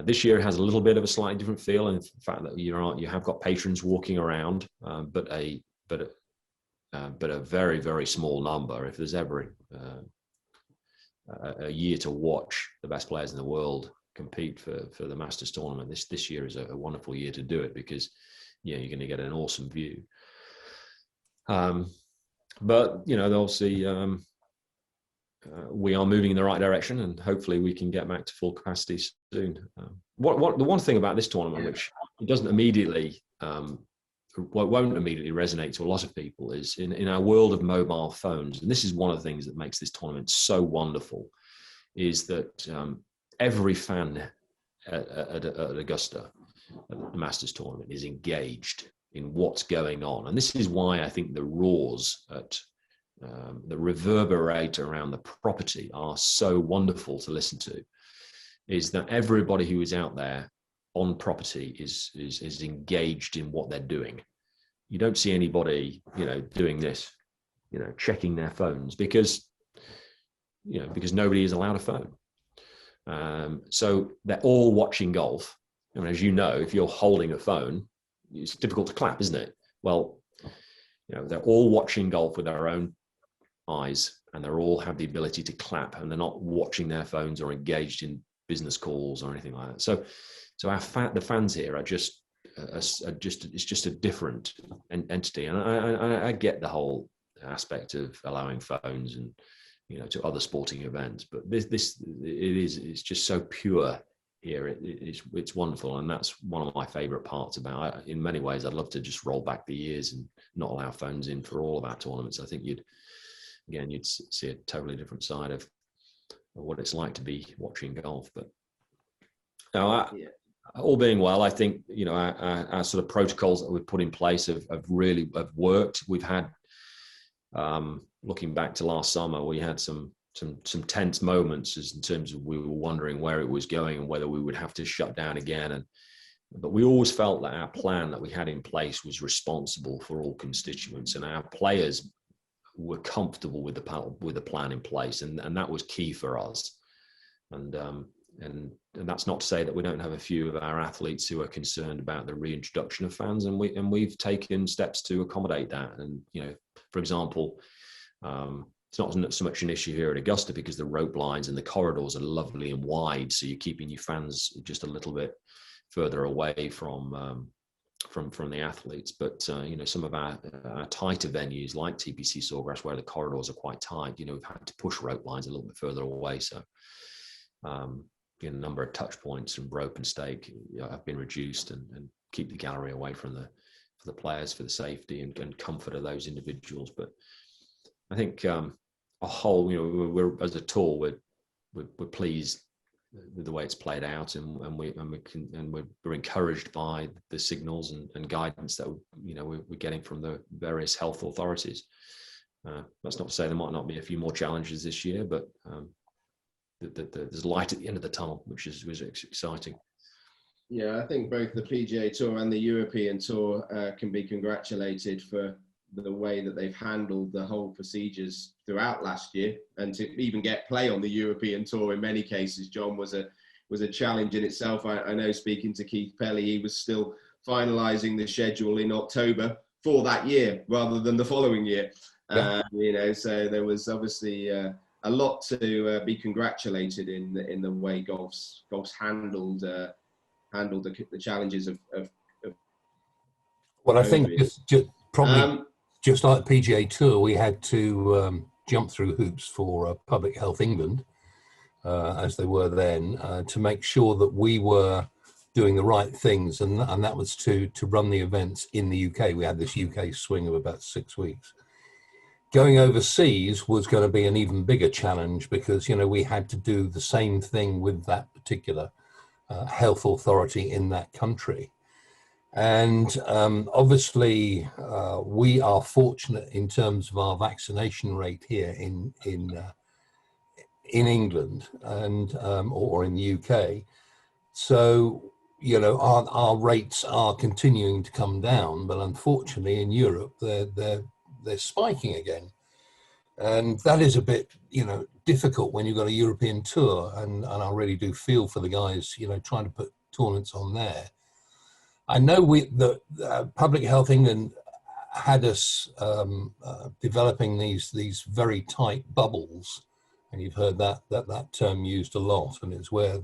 This year it has a little bit of a slightly different feel, in the fact that you have got patrons walking around, but a very, very small number. If there's ever a year to watch the best players in the world compete for the Masters tournament, this year is a wonderful year to do it, because you're going to get an awesome view. But obviously we are moving in the right direction, and hopefully we can get back to full capacity soon. The one thing about this tournament, which it doesn't immediately won't immediately resonate to a lot of people, is in our world of mobile phones, and this is one of the things that makes this tournament so wonderful, is that every fan at Augusta, at the Masters tournament, is engaged in what's going on. And this is why I think the roars that reverberate around the property are so wonderful to listen to, is that everybody who is out there on property is engaged in what they're doing. You don't see anybody, doing this, checking their phones because nobody is allowed a phone. So they're all watching golf. I mean, as you know, if you're holding a phone, it's difficult to clap, isn't it? Well, they're all watching golf with their own eyes, and they all have the ability to clap, and they're not watching their phones or engaged in business calls or anything like that. So the fans here are just it's just a different entity, and I get the whole aspect of allowing phones and to other sporting events, but it's just so pure here. It's wonderful, and that's one of my favorite parts about it. In many ways, I'd love to just roll back the years and not allow phones in for all of our tournaments. I think you'd see a totally different side of what it's like to be watching golf. But all being well, I think our sort of protocols that we've put in place have really worked. We've had, looking back to last summer, we had some tense moments as in terms of we were wondering where it was going and whether we would have to shut down again. But we always felt that our plan that we had in place was responsible for all constituents, and our players were comfortable with the plan in place, and that was key for us. And that's not to say that we don't have a few of our athletes who are concerned about the reintroduction of fans, and we've taken steps to accommodate that. And for example, it's not so much an issue here at Augusta because the rope lines and the corridors are lovely and wide, so you're keeping your fans just a little bit further away from the athletes. But some of our tighter venues like TPC Sawgrass, where the corridors are quite tight, we've had to push rope lines a little bit further away. So a number of touch points and rope and stake have been reduced, and keep the gallery away from for the players, for the safety and comfort of those individuals. But I think a whole, we're as a tour, we're pleased with the way it's played out, and we're encouraged by the signals and guidance that we're getting from the various health authorities. That's not to say there might not be a few more challenges this year, but there's light at the end of the tunnel, which is exciting. Yeah, I think both the PGA Tour and the European Tour can be congratulated for the way that they've handled the whole procedures throughout last year, and to even get play on the European Tour in many cases, John, was a challenge in itself. I know, speaking to Keith Pelly, he was still finalising the schedule in October for that year rather than the following year. Yeah. So there was obviously a lot to be congratulated in the way golf's handled the challenges of well, I think just probably just like the PGA Tour, we had to jump through hoops for Public Health England, as they were then, to make sure that we were doing the right things, and that was to run the events in the UK. We had this UK swing of about 6 weeks. Going overseas was going to be an even bigger challenge because, we had to do the same thing with that particular health authority in that country. And obviously, we are fortunate in terms of our vaccination rate here in England and or in the UK. So, our rates are continuing to come down, but unfortunately in Europe, they're spiking again. And that is a bit, difficult when you've got a European tour. And I really do feel for the guys, trying to put tournaments on there. I know the Public Health England had us developing these very tight bubbles. And you've heard that term used a lot. And it's where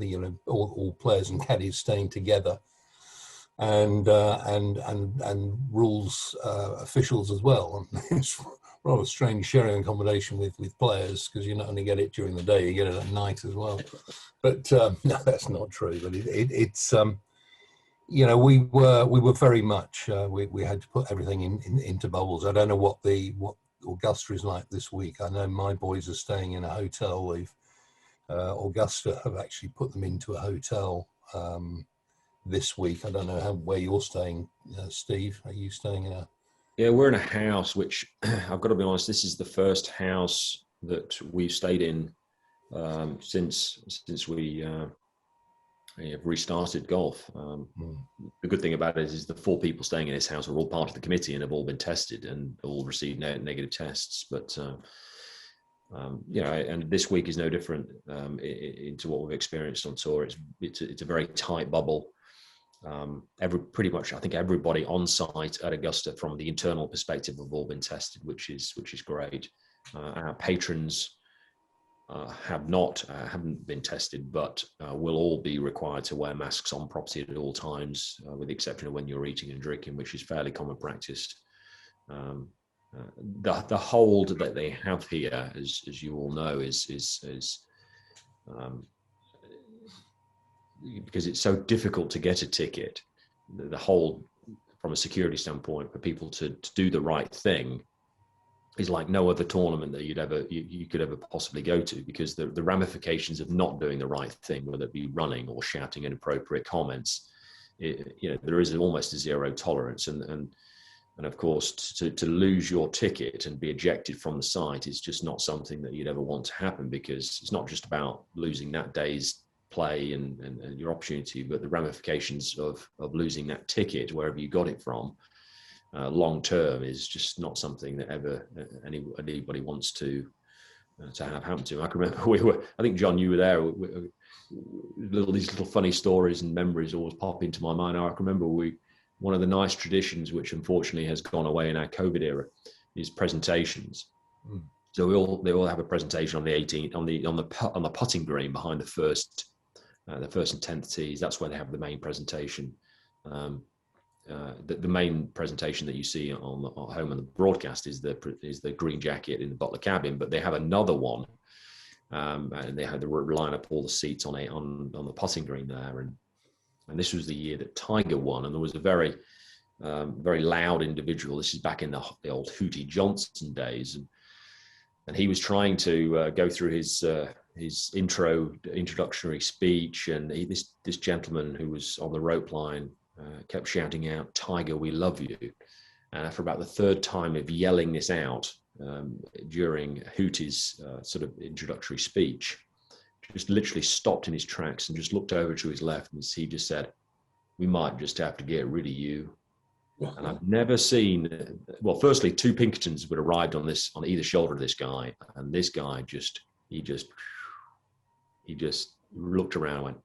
all players and caddies staying together. And rules officials as well. It's rather strange sharing accommodation with players because you not only get it during the day, you get it at night as well. But no, that's not true. But it's we were very much we had to put everything into bubbles. I don't know what Augusta is like this week. I know my boys are staying in a hotel. Augusta have actually put them into a hotel this week. I don't know where you're staying, Steve. Are you staying in a? Yeah, we're in a house, which I've got to be honest, this is the first house that we've stayed in since we have restarted golf. The good thing about it is the 4 people staying in this house are all part of the committee and have all been tested and all received negative tests. But you know, and this week is no different into what we've experienced on tour. It's a very tight bubble. Pretty much, I think everybody on site at Augusta, from the internal perspective, have all been tested, which is great. Our patrons haven't been tested, but will all be required to wear masks on property at all times, with the exception of when you're eating and drinking, which is fairly common practice. The hold that they have here, as you all know, is because it's so difficult to get a ticket. The hold, from a security standpoint, for people to do the right thing is like no other tournament that you could ever possibly go to, because the ramifications of not doing the right thing, whether it be running or shouting inappropriate comments, you know, there is almost a zero tolerance. And of course, to lose your ticket and be ejected from the site is just not something that you'd ever want to happen, because it's not just about losing that day's play and your opportunity, but the ramifications of losing that ticket, wherever you got it from, long term, is just not something that ever anybody wants to have happen to. I can remember I think, John, you were there. These little funny stories and memories always pop into my mind. I can remember one of the nice traditions, which unfortunately has gone away in our COVID era, is presentations. So they all have a presentation on the 18th on the putting green behind the first and 10th tees. That's where they have the main presentation. The main presentation that you see at home on the broadcast is the green jacket in the butler cabin, but they have another one, and they had to line up all the seats on the putting green there. And this was the year that Tiger won, and there was a very loud individual. This is back in the old Hootie Johnson days, and he was trying to go through his introductory speech, and this gentleman who was on the rope line kept shouting out, "Tiger, we love you." And for about the 3rd time of yelling this out during Hootie's sort of introductory speech, just literally stopped in his tracks and just looked over to his left, and he just said, "We might just have to get rid of you." And I've never seen, well, firstly, 2 Pinkertons would arrived on either shoulder of this guy, and this guy he just looked around and went,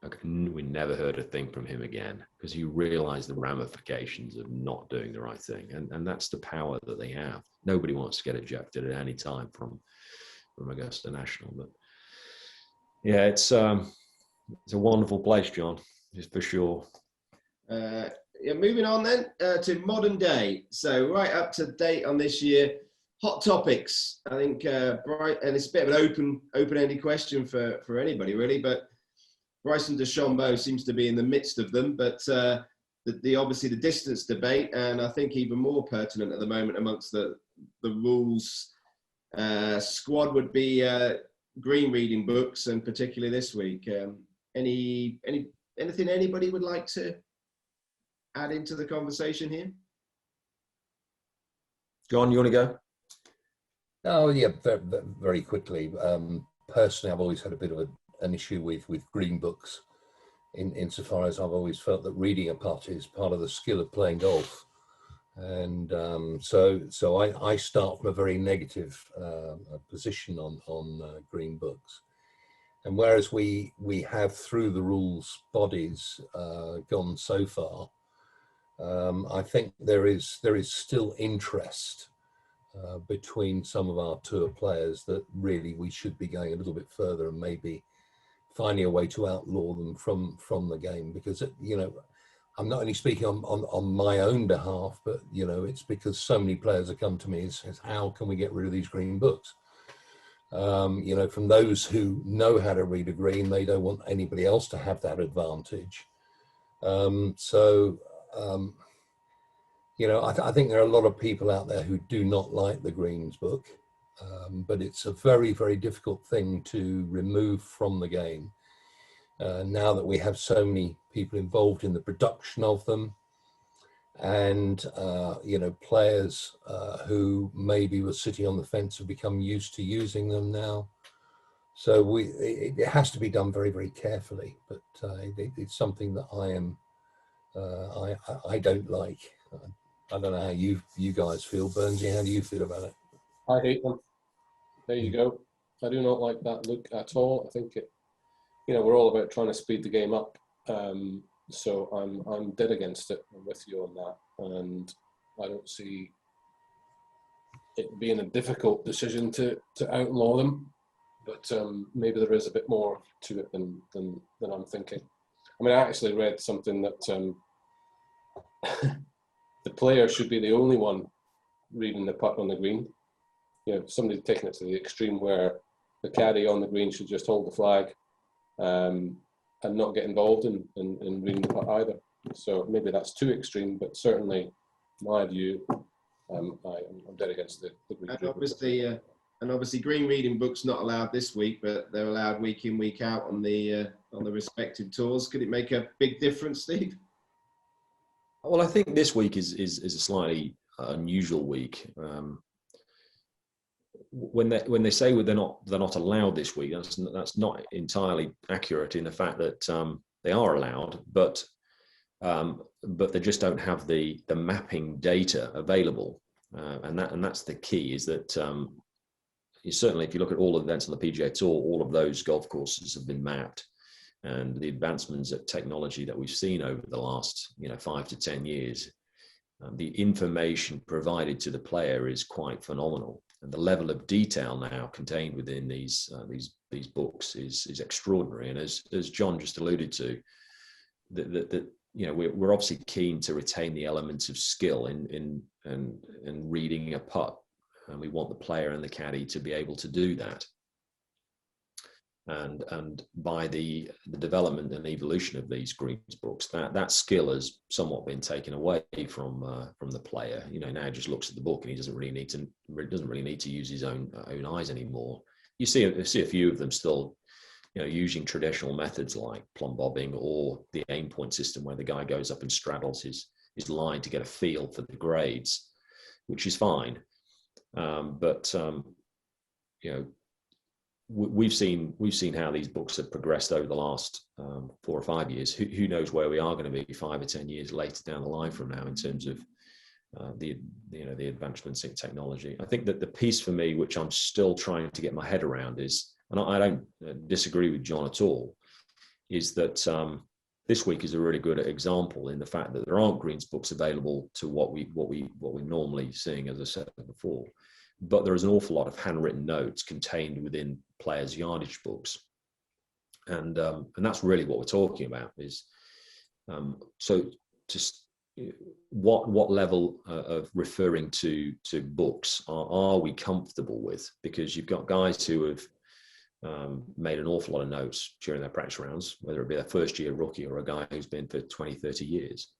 "Okay, we never heard a thing from him again," because he realized the ramifications of not doing the right thing. And that's the power that they have. Nobody wants to get ejected at any time from Augusta National. But yeah, it's a wonderful place, John, just for sure. Yeah, moving on then to modern day. So right up to date on this year, hot topics. I think, and it's a bit of an open-ended question for anybody really, but Bryson DeChambeau seems to be in the midst of them, but obviously the distance debate, and I think even more pertinent at the moment amongst the rules squad, would be green reading books, and particularly this week. Anything anybody would like to add into the conversation here? John, you want to go? Oh yeah, very, very quickly. Personally, I've always had a bit of an issue with green books, insofar as I've always felt that reading a putt is part of the skill of playing golf, and so I start from a very negative position on green books. And whereas we have, through the rules bodies, gone so far, I think there is still interest between some of our tour players that really we should be going a little bit further and maybe finding a way to outlaw them from the game, because you know, I'm not only speaking on my own behalf, but you know, it's because so many players have come to me and says, how can we get rid of these green books? You know, from those who know how to read a green, they don't want anybody else to have that advantage. You know, I think there are a lot of people out there who do not like the greens book, but it's a very, very difficult thing to remove from the game. Now that we have so many people involved in the production of them, and you know, players who maybe were sitting on the fence have become used to using them now. So it has to be done very, very carefully, but it's something that I don't like. I don't know how you guys feel. Burnsy, how do you feel about it? I hate them. There you go. I do not like that look at all. I think we're all about trying to speed the game up. So I'm dead against it. I'm with you on that, and I don't see it being a difficult decision to outlaw them. But maybe there is a bit more to it than I'm thinking. I mean, I actually read something that the player should be the only one reading the putt on the green. Somebody's taking it to the extreme where the caddy on the green should just hold the flag and not get involved in reading the putt either. So maybe that's too extreme, but certainly my view, I'm dead against the green. And obviously, green reading books not allowed this week, but they're allowed week in, week out on the respective tours. Could it make a big difference, Steve? Well, I think this week is a slightly unusual week. When they say they're not allowed this week, that's not entirely accurate in the fact that they are allowed, but they just don't have the mapping data available, and that's the key. Is that certainly if you look at all the events on the PGA Tour, all of those golf courses have been mapped, and the advancements of technology that we've seen over the last 5 to 10 years, the information provided to the player is quite phenomenal, and the level of detail now contained within these books is extraordinary. And as John just alluded to, we're obviously keen to retain the elements of skill in reading a putt, and we want the player and the caddy to be able to do that. And by the development and evolution of these greens books, that skill has somewhat been taken away from the player. Now just looks at the book and he doesn't really need to use his own eyes anymore. You see a few of them still, using traditional methods like plumb bobbing or the aim point system, where the guy goes up and straddles his line to get a feel for the grades, which is fine. We've seen how these books have progressed over the last 4 or 5 years. Who knows where we are going to be 5 or 10 years later down the line from now in terms of the advancements in technology. I think that the piece for me, which I'm still trying to get my head around, is, and I don't disagree with John at all, is that this week is a really good example in the fact that there aren't greens books available to what we're normally seeing, as I said before. But there is an awful lot of handwritten notes contained within players' yardage books, and that's really what we're talking about. Is so just what level of referring to books are we comfortable with? Because you've got guys who have made an awful lot of notes during their practice rounds, whether it be a first-year rookie or a guy who's been for 20, 30 years.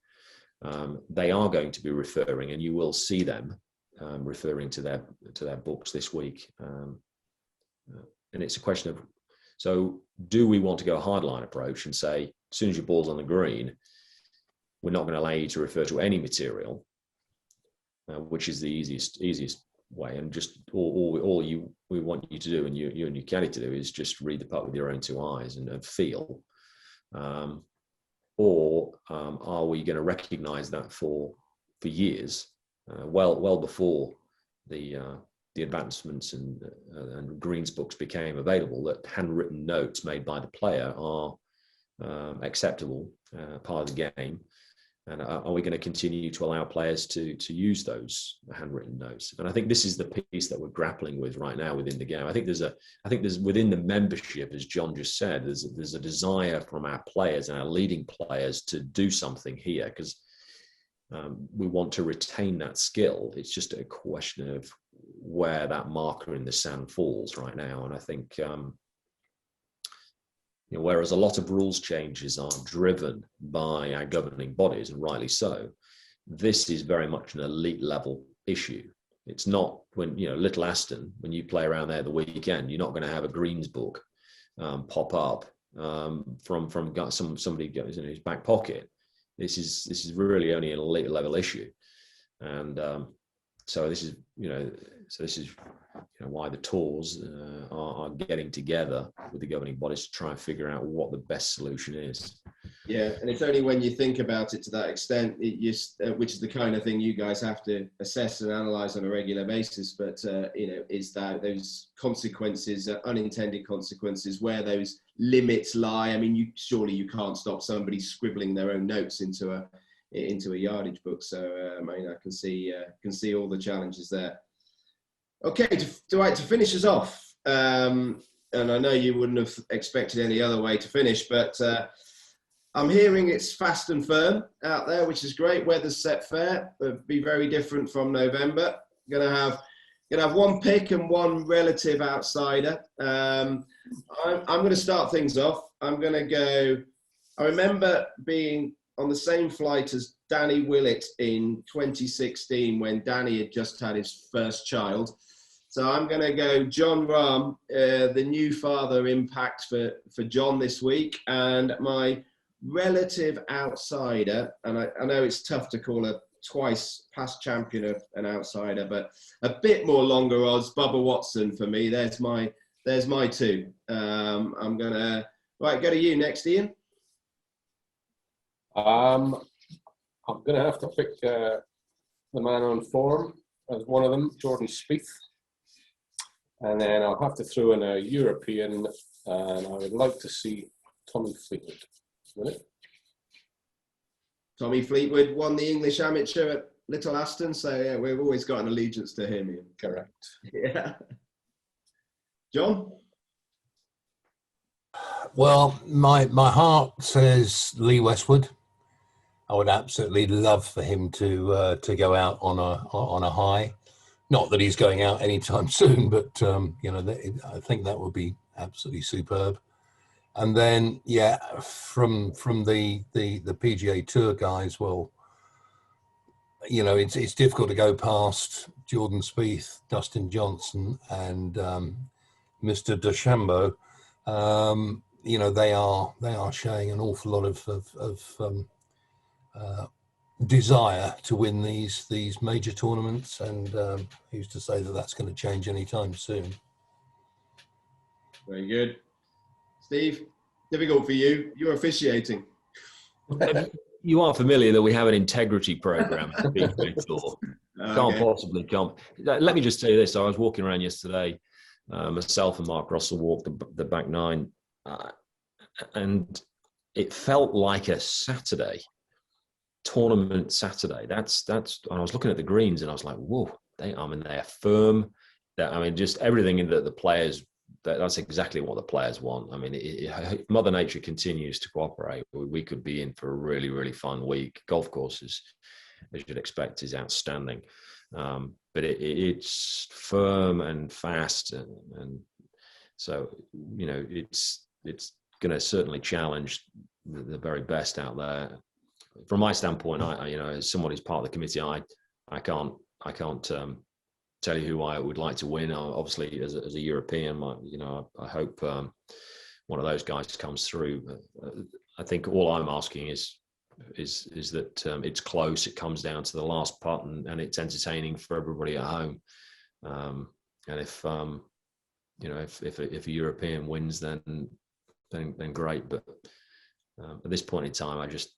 They are going to be referring, and you will see them referring to their books this week, and it's a question of, so do we want to go a hardline approach and say, as soon as your ball's on the green, we're not going to allow you to refer to any material, which is the easiest way, and just all we want you to do, and you and your caddy to do, is just read the putt with your own 2 eyes and feel, or are we going to recognize that for years? Well before the advancements and greens books became available, that handwritten notes made by the player are acceptable, part of the game, and are we going to continue to allow players to use those handwritten notes? And I think this is the piece that we're grappling with right now within the game. I think there's within the membership, as John just said, there's a desire from our players and our leading players to do something here, because we want to retain that skill. It's just a question of where that marker in the sand falls right now. And I think, whereas a lot of rules changes are driven by our governing bodies, and rightly so, this is very much an elite level issue. It's not when, Little Aston, when you play around there the weekend, you're not going to have a greens book pop up from somebody goes in his back pocket. This is really only an elite level issue, and so this is, why the tours are getting together with the governing bodies to try and figure out what the best solution is. Yeah, and it's only when you think about it to that extent, which is the kind of thing you guys have to assess and analyse on a regular basis. But is that those consequences, unintended consequences, where those limits lie? I mean, surely you can't stop somebody scribbling their own notes into a yardage book. So I can see all the challenges there. Okay, to finish us off, and I know you wouldn't have expected any other way to finish, but. I'm hearing it's fast and firm out there, which is great. Weather's set fair. It'll be very different from November. Gonna have one pick and one relative outsider. I'm going to start things off. I'm going to go. I remember being on the same flight as Danny Willett in 2016 when Danny had just had his first child. So I'm going to go John Rahm, the new father impact for John this week, and my relative outsider, and I know it's tough to call a twice past champion an outsider, but a bit more longer odds, Bubba Watson for me. There's my two. I'm gonna go to you next, Iain. I'm gonna have to pick the man on form as one of them, Jordan Spieth, and then I'll have to throw in a European, and I would like to see Tommy Fleetwood. Tommy Fleetwood won the English Amateur at Little Aston, so yeah, we've always got an allegiance to him. Iain. Correct. Yeah. John? Well, my heart says Lee Westwood. I would absolutely love for him to go out on a high. Not that he's going out anytime soon, but I think that would be absolutely superb. And then, from the PGA Tour guys, well, it's difficult to go past Jordan Spieth, Dustin Johnson, and Mr. DeChambeau. They are showing an awful lot of desire to win these major tournaments, and who's to say that that's going to change anytime soon? Very good. Steve, difficult for you. You're officiating. You are familiar that we have an integrity program at PGA Tour. Can't possibly come. Let me just tell you this. I was walking around yesterday, myself and Mark Russell walked the back nine, and it felt like a Saturday, tournament Saturday. That's. I was looking at the greens and I was like, whoa, they're firm. Just everything that the players. That's exactly what the players want. I mean, if Mother Nature continues to cooperate, we could be in for a really, really fun week. Golf courses, as you'd expect, is outstanding. But it's firm and fast, and so it's going to certainly challenge the very best out there. From my standpoint, as someone who's part of the committee, I can't tell you who I would like to win. Obviously, as a European, I hope one of those guys comes through. I think all I'm asking is that it's close. It comes down to the last putt, and it's entertaining for everybody at home. And if a European wins, then great. But at this point in time, I just,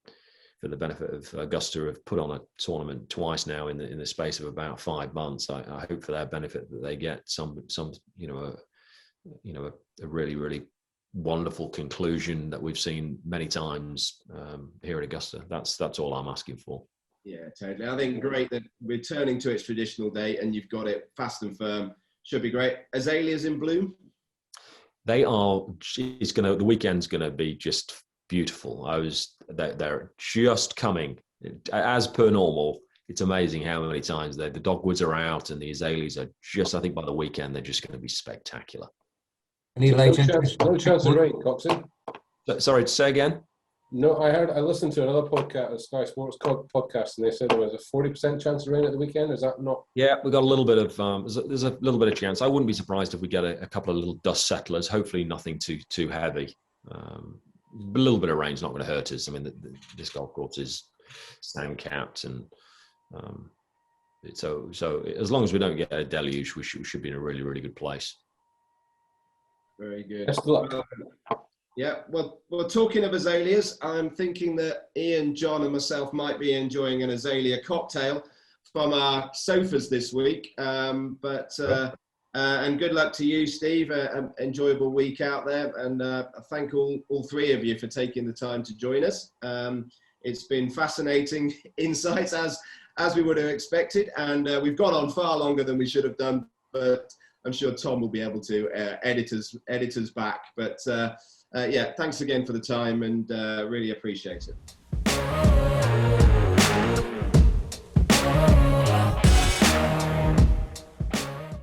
for the benefit of Augusta, have put on a tournament twice now in the space of about 5 months. I hope for their benefit that they get some a really, really wonderful conclusion that we've seen many times here at Augusta. That's all I'm asking for. Yeah, totally. I think great that we're turning to its traditional date, and you've got it fast and firm. Should be great. Azaleas in bloom? They are. The weekend's gonna be just beautiful. They're just coming as per normal. It's amazing how many times the dogwoods are out and the azaleas are just, I think by the weekend, they're just going to be spectacular. Any no chance of rain, Coxon? Sorry, say again? No, I listened to another podcast, a Sky Sports podcast, and they said there was a 40% chance of rain at the weekend. Is that not? Yeah, we've got a little bit of, there's a little bit of chance. I wouldn't be surprised if we get a couple of little dust settlers, hopefully nothing too heavy. A little bit of rain's not going to hurt us. I mean, this golf course is sand capped, and So as long as we don't get a deluge, we should be in a really, really good place. Very good. Best of luck. Yeah, well, talking of azaleas, I'm thinking that Iain, John, and myself might be enjoying an azalea cocktail from our sofas this week. And good luck to you, Steve. An enjoyable week out there, and I thank all three of you for taking the time to join us. It's been fascinating insights as we would have expected, and we've gone on far longer than we should have done, but I'm sure Tom will be able to edit us back. But yeah, thanks again for the time, and really appreciate it.